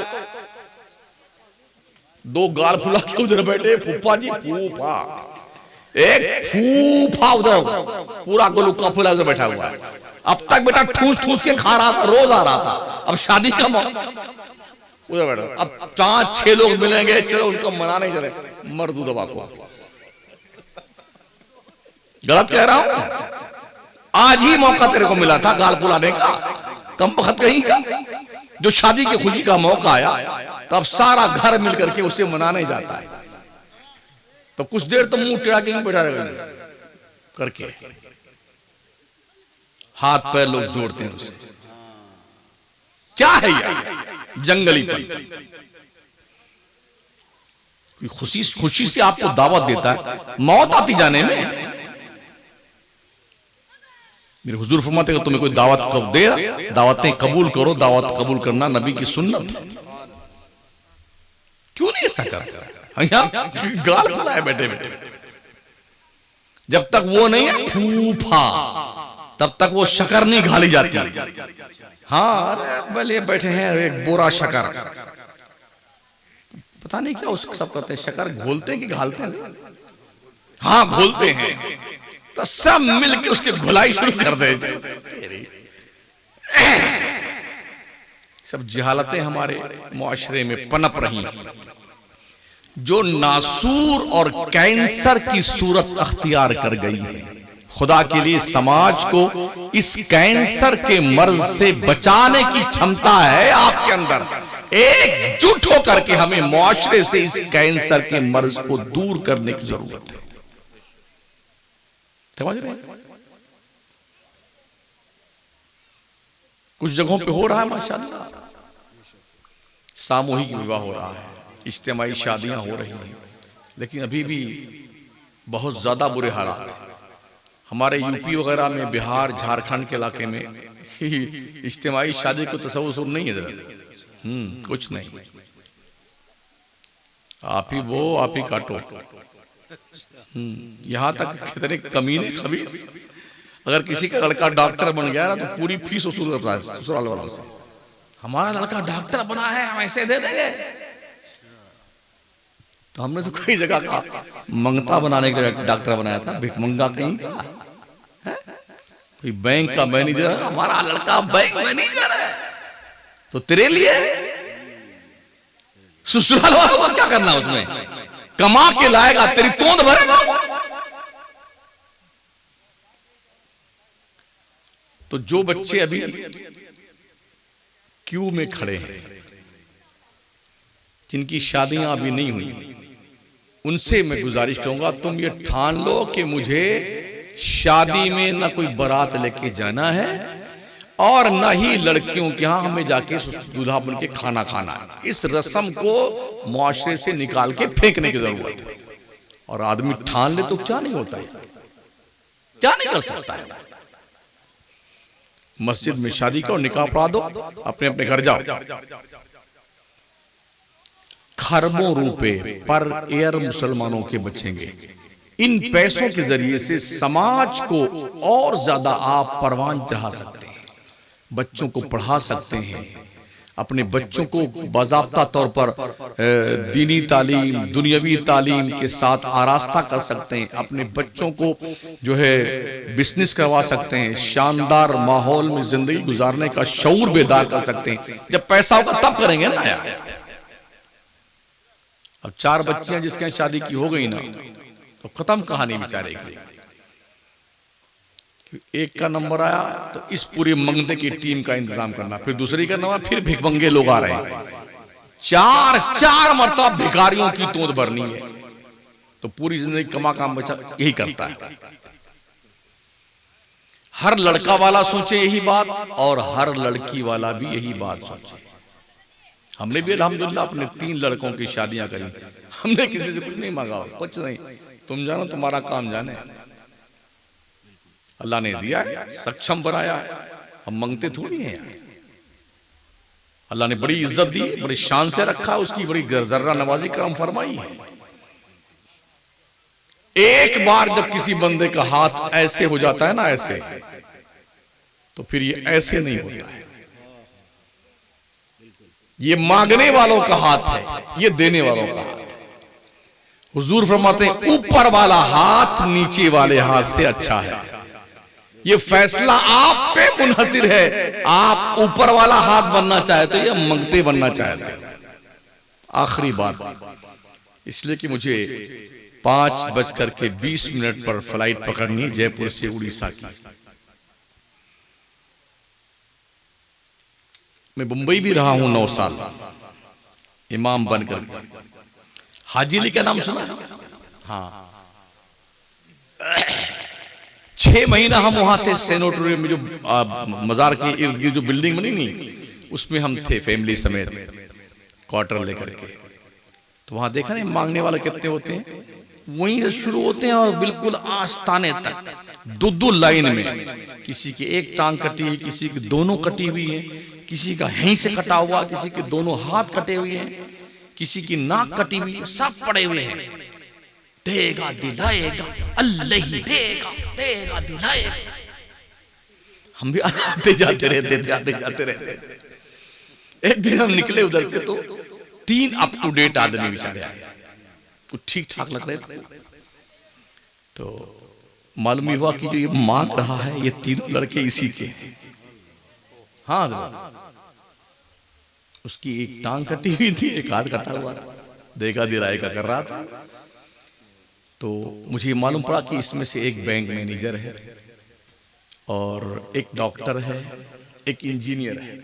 Speaker 1: 2 गाल फुला के उधर बैठे फूफा जी, फूफा एक फूफा उधर पूरा गोलुक्का फुला उधर बैठा हुआ है। अब तक बेटा ठूस ठूस के खा रहा था, रोज आ रहा था, अब शादी का मौका उधर बैठा। अब 5-6 लोग मिलेंगे, चलो उनको मनाने चले, मर्दू दबा को। गलत कह रहा हूं? आज ही मौका तेरे को मिला था गाल फुलाने का, कम वक्त कहीं का। जो शादी की खुशी का मौका आया तब सारा घर मिलकर के उसे मनाने जाता है। तो कुछ देर तो मुंह टेढ़ा के बैठा रहेगा करके, हाथ पैर लोग जोड़ते हैं उसे। क्या है ये जंगलीपन? खुशी से आपको दावत देता है, मौत आती जाने में। मेरे हुजूर फरमाते हैं तुम्हें कोई दावत कब दे, दावतें कबूल करो, दावत कबूल करना नबी की सुन्नत है। क्यों नहीं ऐसा करते? गाल फुलाए बैठे बैठे, जब तक वो नहीं है फूफा तब तक वो शक्कर नहीं घाली जाती। हाँ अरे भले बैठे हैं एक बोरा शक्कर, पता नहीं क्या उसको सब कहते हैं, शक्कर घोलते हैं कि घालते हैं? हाँ घोलते हैं। तो सब मिलके उसके घुलाई शुरू कर दे। सब जहालतें हमारे मुआशरे में पनप रही हैं। जो नासूर और कैंसर की सूरत अख्तियार कर गई है। खुदा के लिए समाज को इस कैंसर के मर्ज से बचाने की क्षमता है आपके अंदर। एकजुट होकर के हमें मुआशरे से इस कैंसर के मर्ज को दूर करने की जरूरत है। समझ रहे हैं? कुछ जगहों पे हो रहा है माशाअल्लाह, सामूहिक विवाह हो रहा है, इज्तिमाई शादियां हो रही हैं, लेकिन अभी भी बहुत ज्यादा बुरे हालात हैं। हमारे यूपी वगैरह में, बिहार झारखंड के इलाके में इज्तिमाई शादी को तसव्वुर नहीं है जरा। कुछ नहीं, आप ही वो आप ही काटो। यहां तक कितने कमीने खबीस, अगर किसी का लड़का डॉक्टर बन गया ना तो पूरी फीस वसूल करता है ससुराल वालों से। हमारा लड़का डॉक्टर बना है, हम ऐसे दे देंगे। तो हमने तो कई जगह का मंगता बनाने के लिए डॉक्टर बनाया था, भिखमंगा कहीं का है? कोई बैंक का मैनेजर, हमारा लड़का बैंक मैनेजर है, तो तेरे लिए ससुराल वालों को क्या करना, उसमें कमा के लाएगा, तेरी तोंद भरेगा। तो जो बच्चे अभी क्यू में खड़े हैं, जिनकी शादियां अभी नहीं हुई, उनसे मैं गुजारिश करूंगा, तुम ये ठान लो कि मुझे शादी में ना कोई बारात लेके जाना है और ना ही लड़कियों के यहां हमें जाके दूल्हा बन के खाना खाना है। इस रस्म को मुआशरे से निकाल के फेंकने की जरूरत है। और आदमी ठान ले तो क्या नहीं होता है, क्या नहीं कर सकता है। मस्जिद में शादी करो, निकाह पढ़ा दो, अपने अपने घर जाओ। खरबों रुपए पर एयर मुसलमानों के बचेंगे। इन पैसों के जरिए से समाज को और ज्यादा आप परवान चढ़ा सकते हैं, बच्चों को पढ़ा सकते हैं, अपने बच्चों को बाज़ाब्ता तौर पर दीनी तालीम, दुनियावी तालीम के साथ आरास्ता कर सकते हैं, अपने बच्चों को जो है बिजनेस करवा सकते हैं, शानदार माहौल में जिंदगी गुजारने का शऊर बेदार कर सकते हैं। जब पैसा होगा तब करेंगे ना यार। अब 4 बच्चियां जिसके यहाँ शादी की हो गई ना, तो खत्म कहानी बेचारे की। एक का नंबर आया तो इस पूरे मंगते की टीम का इंतजाम करना, फिर दूसरी का नंबर, फिर भिखमंगे लोग आ रहे हैं। 4 मरतबा भिखारियों की तोंद भरनी है, तो पूरी जिंदगी कमा काम बचा यही करता है। हर लड़का वाला सोचे यही बात और हर लड़की वाला भी यही बात सोचे। हमने भी अल्हम्दुलिल्लाह अपने 3 लड़कों की शादियां करी, हमने किसी से कुछ नहीं मांगा, कुछ नहीं, तुम जानो तुम्हारा काम जाने। अल्लाह ने दिया है, सक्षम बनाया है, हम मांगते थोड़ी हैं यार। अल्लाह ने बड़ी इज्जत दी, बड़ी शान से रखा, उसकी बड़ी जर्रा नवाजी करम फरमाई है। एक बार जब किसी बंदे का हाथ ऐसे हो जाता है ना, ऐसे, तो फिर ये ऐसे नहीं होता है। ये मांगने वालों का हाथ है, ये देने वालों का हाथ है। हुजूर फरमाते हैं ऊपर वाला हाथ नीचे वाले हाथ से अच्छा है। ये फैसला आप पे मुनहसिर है, आप ऊपर वाला हाथ बनना चाहते हो या मंगते बनना चाहते हो। आखिरी बात, इसलिए कि मुझे 5:20 पर फ्लाइट पकड़नी है जयपुर से उड़ीसा की। मैं मुंबई भी रहा हूं 9 साल इमाम बनकर। हाजी अली का नाम सुना? हाँ, 6 महीना हम वहां थे सेनेटोरियम में, जो मजार के इर्द गिर्द जो बिल्डिंग बनी नहीं, उसमें हम थे फैमिली समेत, क्वार्टर लेकर के। तो वहां देखा नहीं मांगने वाले कितने होते हैं, वहीं से शुरू होते हैं और बिल्कुल आस्ताने तक 2-2 लाइन में। किसी की एक टांग कटी है, किसी की दोनों कटी हुई है, किसी का यहीं से कटा हुआ, किसी के दोनों हाथ कटे हुए हैं, किसी की नाक कटी हुई है, सब पड़े हुए हैं। देगा दिलाएगा, अल्लाह ही देगा, देगा दिलाएगा। हम भी आते जाते रहते थे, आते जाते रहते थे। एक दिन हम निकले उधर से तो 3 अप टू डेट आदमी बेचारे आए, कुछ ठीक ठाक लग रहे थे। तो मालूम हुआ कि जो ये मांग रहा है ये 3 लड़के इसी के हैं। हाँ, उसकी एक टांग कटी हुई थी, एक हाथ कटा हुआ था। देखा दिराए का कर रहा था, तो मुझे मालूम पड़ा कि इसमें से एक बैंक मैनेजर है और एक डॉक्टर है, एक इंजीनियर है।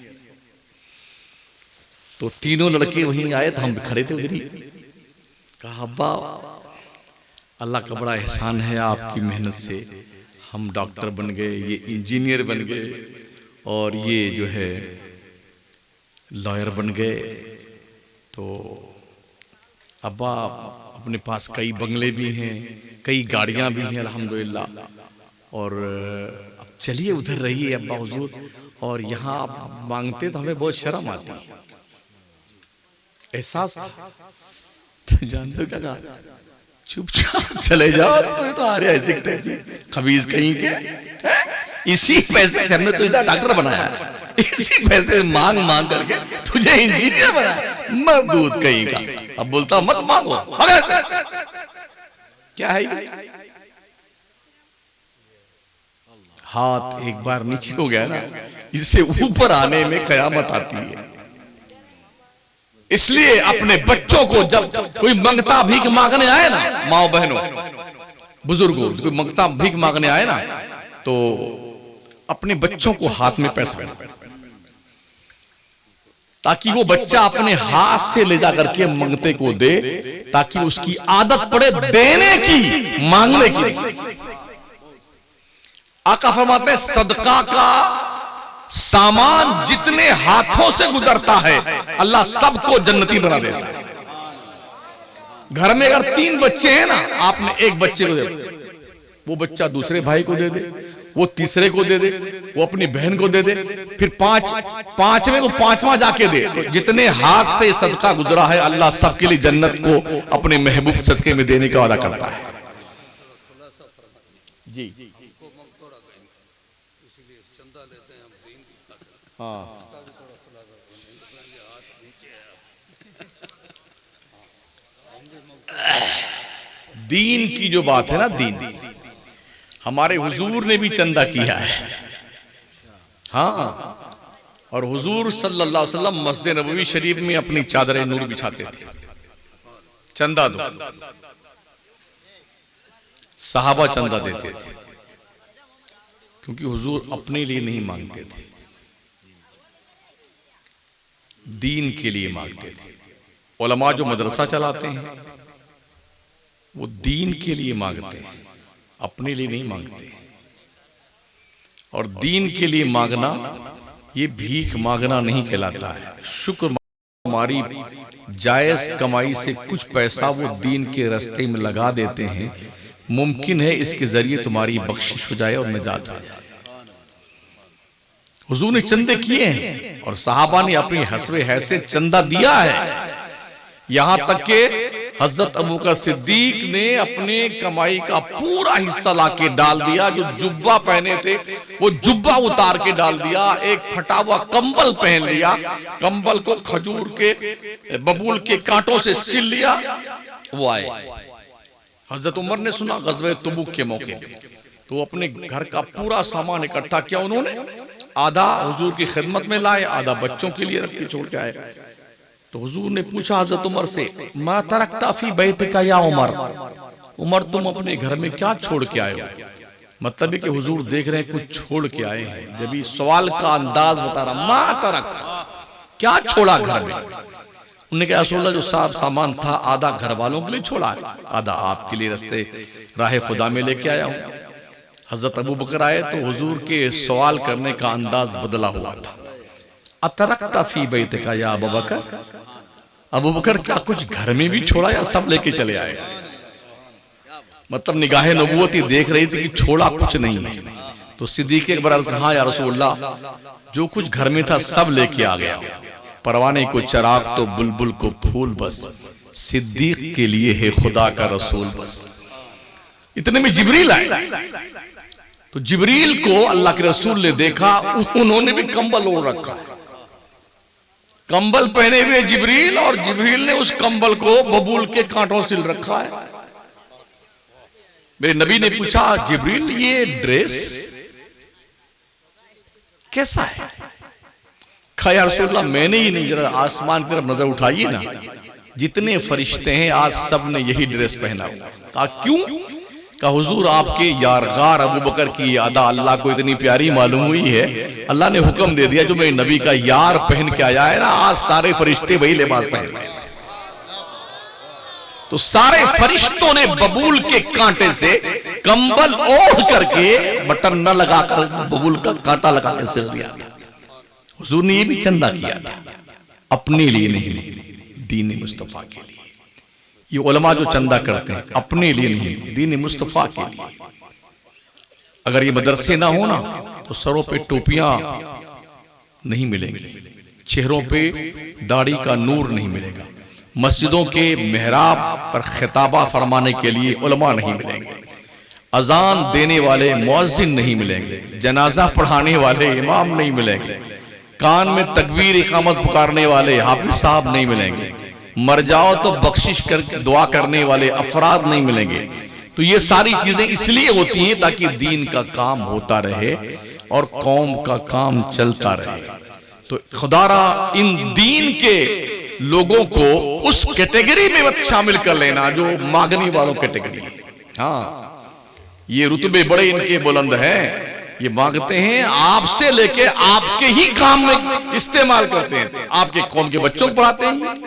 Speaker 1: तो तीनों लड़के वहीं आए, तो हम खड़े थे उधर ही। कहा अब्बा, अल्लाह का बड़ा एहसान है आपकी मेहनत से हम डॉक्टर बन गए, ये इंजीनियर बन गए और ये जो है लॉयर बन गए। तो अब्बा अपने पास कई बंगले भी हैं, कई गाड़ियां भी हैं अल्हम्दुलिल्लाह, और अब चलिए उधर रहिए अब्बा हुजूर, और यहाँ आप मांगते तो हमें बहुत शर्म आती है। एहसास था तो जानते क्या कहा, चुपचाप चले जाओ, तो आ रहे दिखते जी खबीज कहीं के, इसी पैसे से हमने तुझे डॉक्टर बनाया, इसी पैसे से मांग मांग करके तुझे इंजीनियर बनाया, मजदूत कहीं का। अब बोलता मत मांगो, क्या है? हाथ एक बार नीचे हो गया ना, इससे ऊपर आने में कयामत आती है। इसलिए अपने बच्चों को जब कोई मंगता भीख मांगने आए ना, माओ बहनों बुजुर्गों, कोई मंगता भीख मांगने आए ना, तो अपने बच्चों को हाथ में पैसा दे, ताकि वो बच्चा अपने हाथ से ले जा करके मंगते को दे, ताकि उसकी आदत पड़े देने की, मांगने की। आका फरमाते सदका का सामान जितने हाथों से गुजरता है अल्लाह सबको जन्नती बना देता है। घर में अगर 3 बच्चे हैं ना, आपने एक बच्चे को दे, वो बच्चा दूसरे भाई को दे दे, वो तीसरे को दे दे, वो अपनी बहन को दे दे, फिर पांचवें को पांचवा जाके दे। तो जितने हाथ से सदका गुजरा है अल्लाह सबके लिए जन्नत को अपने महबूब सदके में देने का वादा करता है। जी हाँ, दीन की जो बात है ना, दीन हमारे हुजूर ने भी चंदा किया है। हाँ, और हुजूर सल्लल्लाहु अलैहि वसल्लम मस्जिद नबवी शरीफ में अपनी चादरें नूर बिछाते थे, चंदा दो, सहाबा चंदा देते थे, क्योंकि हुजूर अपने लिए नहीं मांगते थे, दीन के लिए मांगते थे। उलमा जो मदरसा चलाते हैं वो दीन के लिए मांगते हैं, अपने लिए नहीं मांगते। और दीन के लिए मांगना ये भीख मांगना नहीं कहलाता है। शुक्र, हमारी जायज कमाई से कुछ पैसा वो दीन के रास्ते में लगा देते हैं, मुमकिन है इसके जरिए तुम्हारी बख्शिश हो जाए और निजात हो जाए। हुजूर ने चंदे किए हैं और सहाबा ने अपनी हस्बे हैसियत चंदा दिया है। यहां तक के हजरत अबू बकर सिद्दीक ने अपने कमाई का पूरा हिस्सा लाके डाल दिया। जो जुब्बा पहने थे वो जुब्बा उतार के डाल दिया, एक फटा हुआ कंबल पहन लिया, कंबल को खजूर के बबूल के कांटों से सिल लिया। वो आए, हजरत उमर ने सुना गज़वे तबूक के मौके पे, तो अपने घर का पूरा सामान इकट्ठा किया उन्होंने, आधा हुजूर की खिदमत में लाए, आधा बच्चों के लिए रख के छोड़ के आए। तो हुजूर ने पूछा हजरत उमर से, मा तरक्ता फी बैतिका या उमर, उमर तुम अपने घर में क्या छोड़ के आए हो? मतलब है कि हुजूर देख रहे हैं कुछ छोड़ के आए हैं। जब ये सवाल का अंदाज बता रहा, मा तरक्ता, क्या छोड़ा घर में? उन्होंने कहा रसूलुल्लाह जो सामान था आधा घर वालों के लिए छोड़ा है, आधा आपके लिए रास्ते राह खुदा में लेके आया हूं। हजरत अबू बकर आए तो हुजूर के सवाल करने का अंदाज बदला हुआ था। अतरक्ता फी बैतिका या अबू बकर, अबू बकर क्या कुछ घर में भी छोड़ा या सब लेके चले आए? मतलब निगाहे नबूवती देख रही थी कि छोड़ा कुछ नहीं है। तो सिद्दीक अकबर अर्ज़, हाँ या रसूलल्लाह जो कुछ घर में था सब लेके आ गया, परवाने को चराग तो बुलबुल को फूल बस, सिद्दीक के लिए है खुदा का रसूल बस। इतने में जिब्रील आए, तो जिब्रील को अल्लाह के रसूल ने देखा, उन्होंने भी कंबल ओढ़ रखा, कंबल पहने हुए जिब्रील, और जिब्रील ने उस कंबल को बबूल के कांटों से रखा है। मेरे नबी ने पूछा, जिब्रील ये ड्रेस कैसा है? खैर रसूलुल्लाह मैंने ही नहीं, जरा आसमान की तरफ नजर उठाइए ना, जितने फरिश्ते हैं आज सब ने यही ड्रेस पहना हुआ। कहा क्यों? कहा हुजूर आपके यारगार अबू बकर की अदा अल्लाह को इतनी प्यारी मालूम हुई है, अल्लाह ने हुक्म दे दिया जो मेरे नबी का यार पहन के आया है ना, आज सारे फरिश्ते वही लिबास पहन रहे हैं। तो सारे फरिश्तों ने बबूल के कांटे से कंबल ओढ़ करके, बटन न लगाकर बबूल का कांटा लगा के सिर दिया था। हुजूर ने ये भी चंदा किया था, अपने लिए नहीं, दीन मुस्तफा के लिए। ये उलमा जो चंदा करते हैं अपने लिए नहीं, दीन मुस्तफा के लिए। अगर ये मदरसे ना हो ना तो सरों पे टोपियां नहीं मिलेंगी, चेहरों पे दाढ़ी का नूर नहीं मिलेगा, मस्जिदों के मेहराब पर खिताबा फरमाने के लिए उलमा नहीं मिलेंगे, अजान देने वाले मुअज्जिन नहीं मिलेंगे, जनाजा पढ़ाने वाले इमाम नहीं मिलेंगे, कान में तकबीर इकामत पुकारने वाले हाफिज साहब नहीं मिलेंगे, मर जाओ तो बख्शिश कर दुआ करने वाले अफराद नहीं मिलेंगे। तो ये सारी चीजें इसलिए होती हैं ताकि दीन का काम होता रहे और कौम का काम चलता रहे। तो खुदारा इन दीन के लोगों को उस कैटेगरी में मत शामिल कर लेना जो मांगने वालों कैटेगरी है। हाँ, ये रुतबे बड़े इनके बुलंद हैं, ये मांगते हैं आपसे लेके आपके ही काम में इस्तेमाल करते हैं, आपके कौम के बच्चों को पढ़ाते हैं।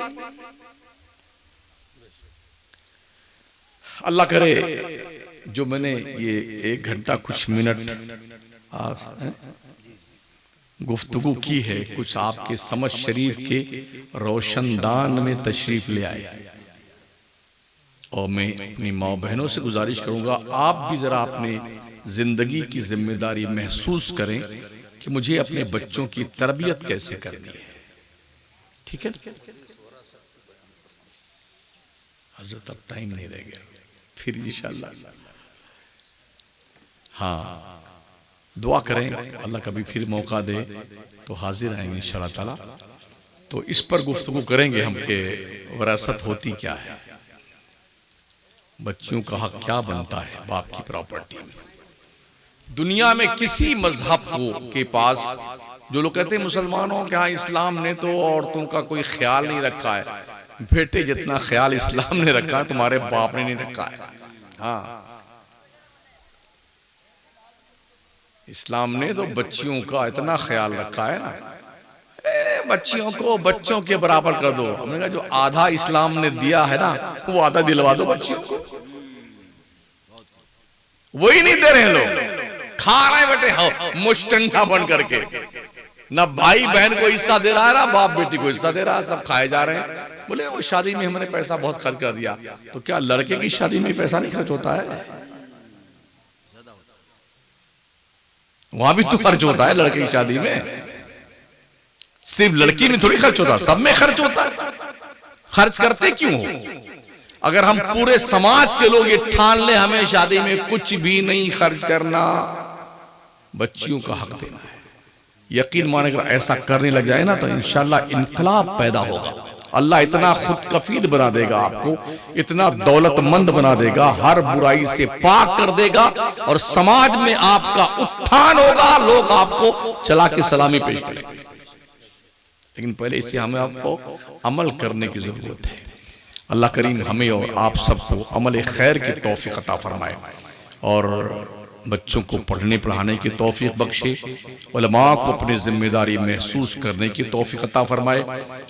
Speaker 1: अल्लाह करे जो मैंने ये 1 घंटा कुछ मिनट गुफ्तगू की है, कुछ आपके समझ शरीफ के रोशनदान में तशरीफ ले आए। और मैं अपनी माँ बहनों से गुजारिश करूंगा आप भी जरा अपने जिंदगी की जिम्मेदारी महसूस करें कि मुझे अपने बच्चों की तरबियत कैसे करनी है। ठीक है, हजरत अब टाइम नहीं रह गया, फिर इंशाअल्लाह। हाँ, दुआ करें अल्लाह कभी फिर मौका दे तो हाजिर आएंगे इंशाअल्लाह ताला। तो इस पर गुफ्तगू करेंगे हम कि विरासत होती क्या है, बच्चों का हक क्या बनता है बाप की प्रॉपर्टी में। दुनिया में किसी मजहब के पास, जो लोग कहते हैं मुसलमानों के यहाँ इस्लाम ने तो औरतों का कोई ख्याल नहीं रखा है, बेटे जितना ख्याल इस्लाम ने रखा है तुम्हारे बाप ने नहीं रखा है। हाँ, इस्लाम ने तो बच्चियों का इतना ख्याल रखा है ना, बच्चियों को बच्चों के बराबर कर दो। हमने कहा जो आधा इस्लाम ने दिया है ना वो आधा दिलवा दो बच्चियों को, वही नहीं दे रहे लोग, खा रहे बेटे हो मुश्तंडा बन करके, ना भाई बहन को हिस्सा दे रहा है ना बाप बेटी को हिस्सा दे रहा है, सब खाए जा रहे हैं। बोले वो शादी में हमने पैसा बहुत खर्च कर दिया, तो क्या लड़के की शादी में पैसा नहीं खर्च होता है? वहां भी तो खर्च होता है लड़के की शादी में, सिर्फ लड़की में थोड़ी खर्च होता, सब में खर्च होता है। खर्च करते क्यों हो? अगर हम पूरे समाज के लोग ये ठान ले हमें शादी में कुछ भी नहीं खर्च करना, बच्चियों का हक देना है, यकीन माने अगर ऐसा करने लग जाए ना तो इंशाअल्लाह इनकलाब पैदा होगा। अल्लाह इतना खुद कफील बना देगा आपको, इतना दौलतमंद बना देगा, हर बुराई से पाक कर देगा और समाज में आपका उत्थान होगा, लोग आपको चला के सलामी पेश करेंगे। लेकिन पहले इसे हमें आपको अमल करने की जरूरत है। अल्लाह करीम हमें और आप सबको अमल खैर की तौफीक अता फरमाए और बच्चों को पढ़ने पढ़ाने की तौफीक बख्शे, उलमा को अपनी जिम्मेदारी महसूस करने की तौफीक अता फरमाए,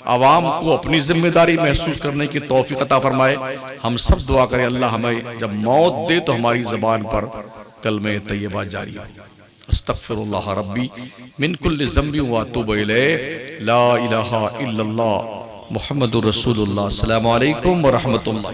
Speaker 1: आवाम को अपनी जिम्मेदारी महसूस करने की तौफीक अता फरमाए। हम सब दुआ करें अल्लाह हमें जब मौत दे तो हमारी ज़बान पर कलमे तैयबा जारी हो। अस्तगफिरुल्लाह रब्बी मिन कुल्लि ज़ंबि व अतूबु इलैहि, ला इलाहा इल्लल्लाह मुहम्मदुर रसूलुल्लाह। अस्सलामु अलैकुम व रहमतुल्लाह।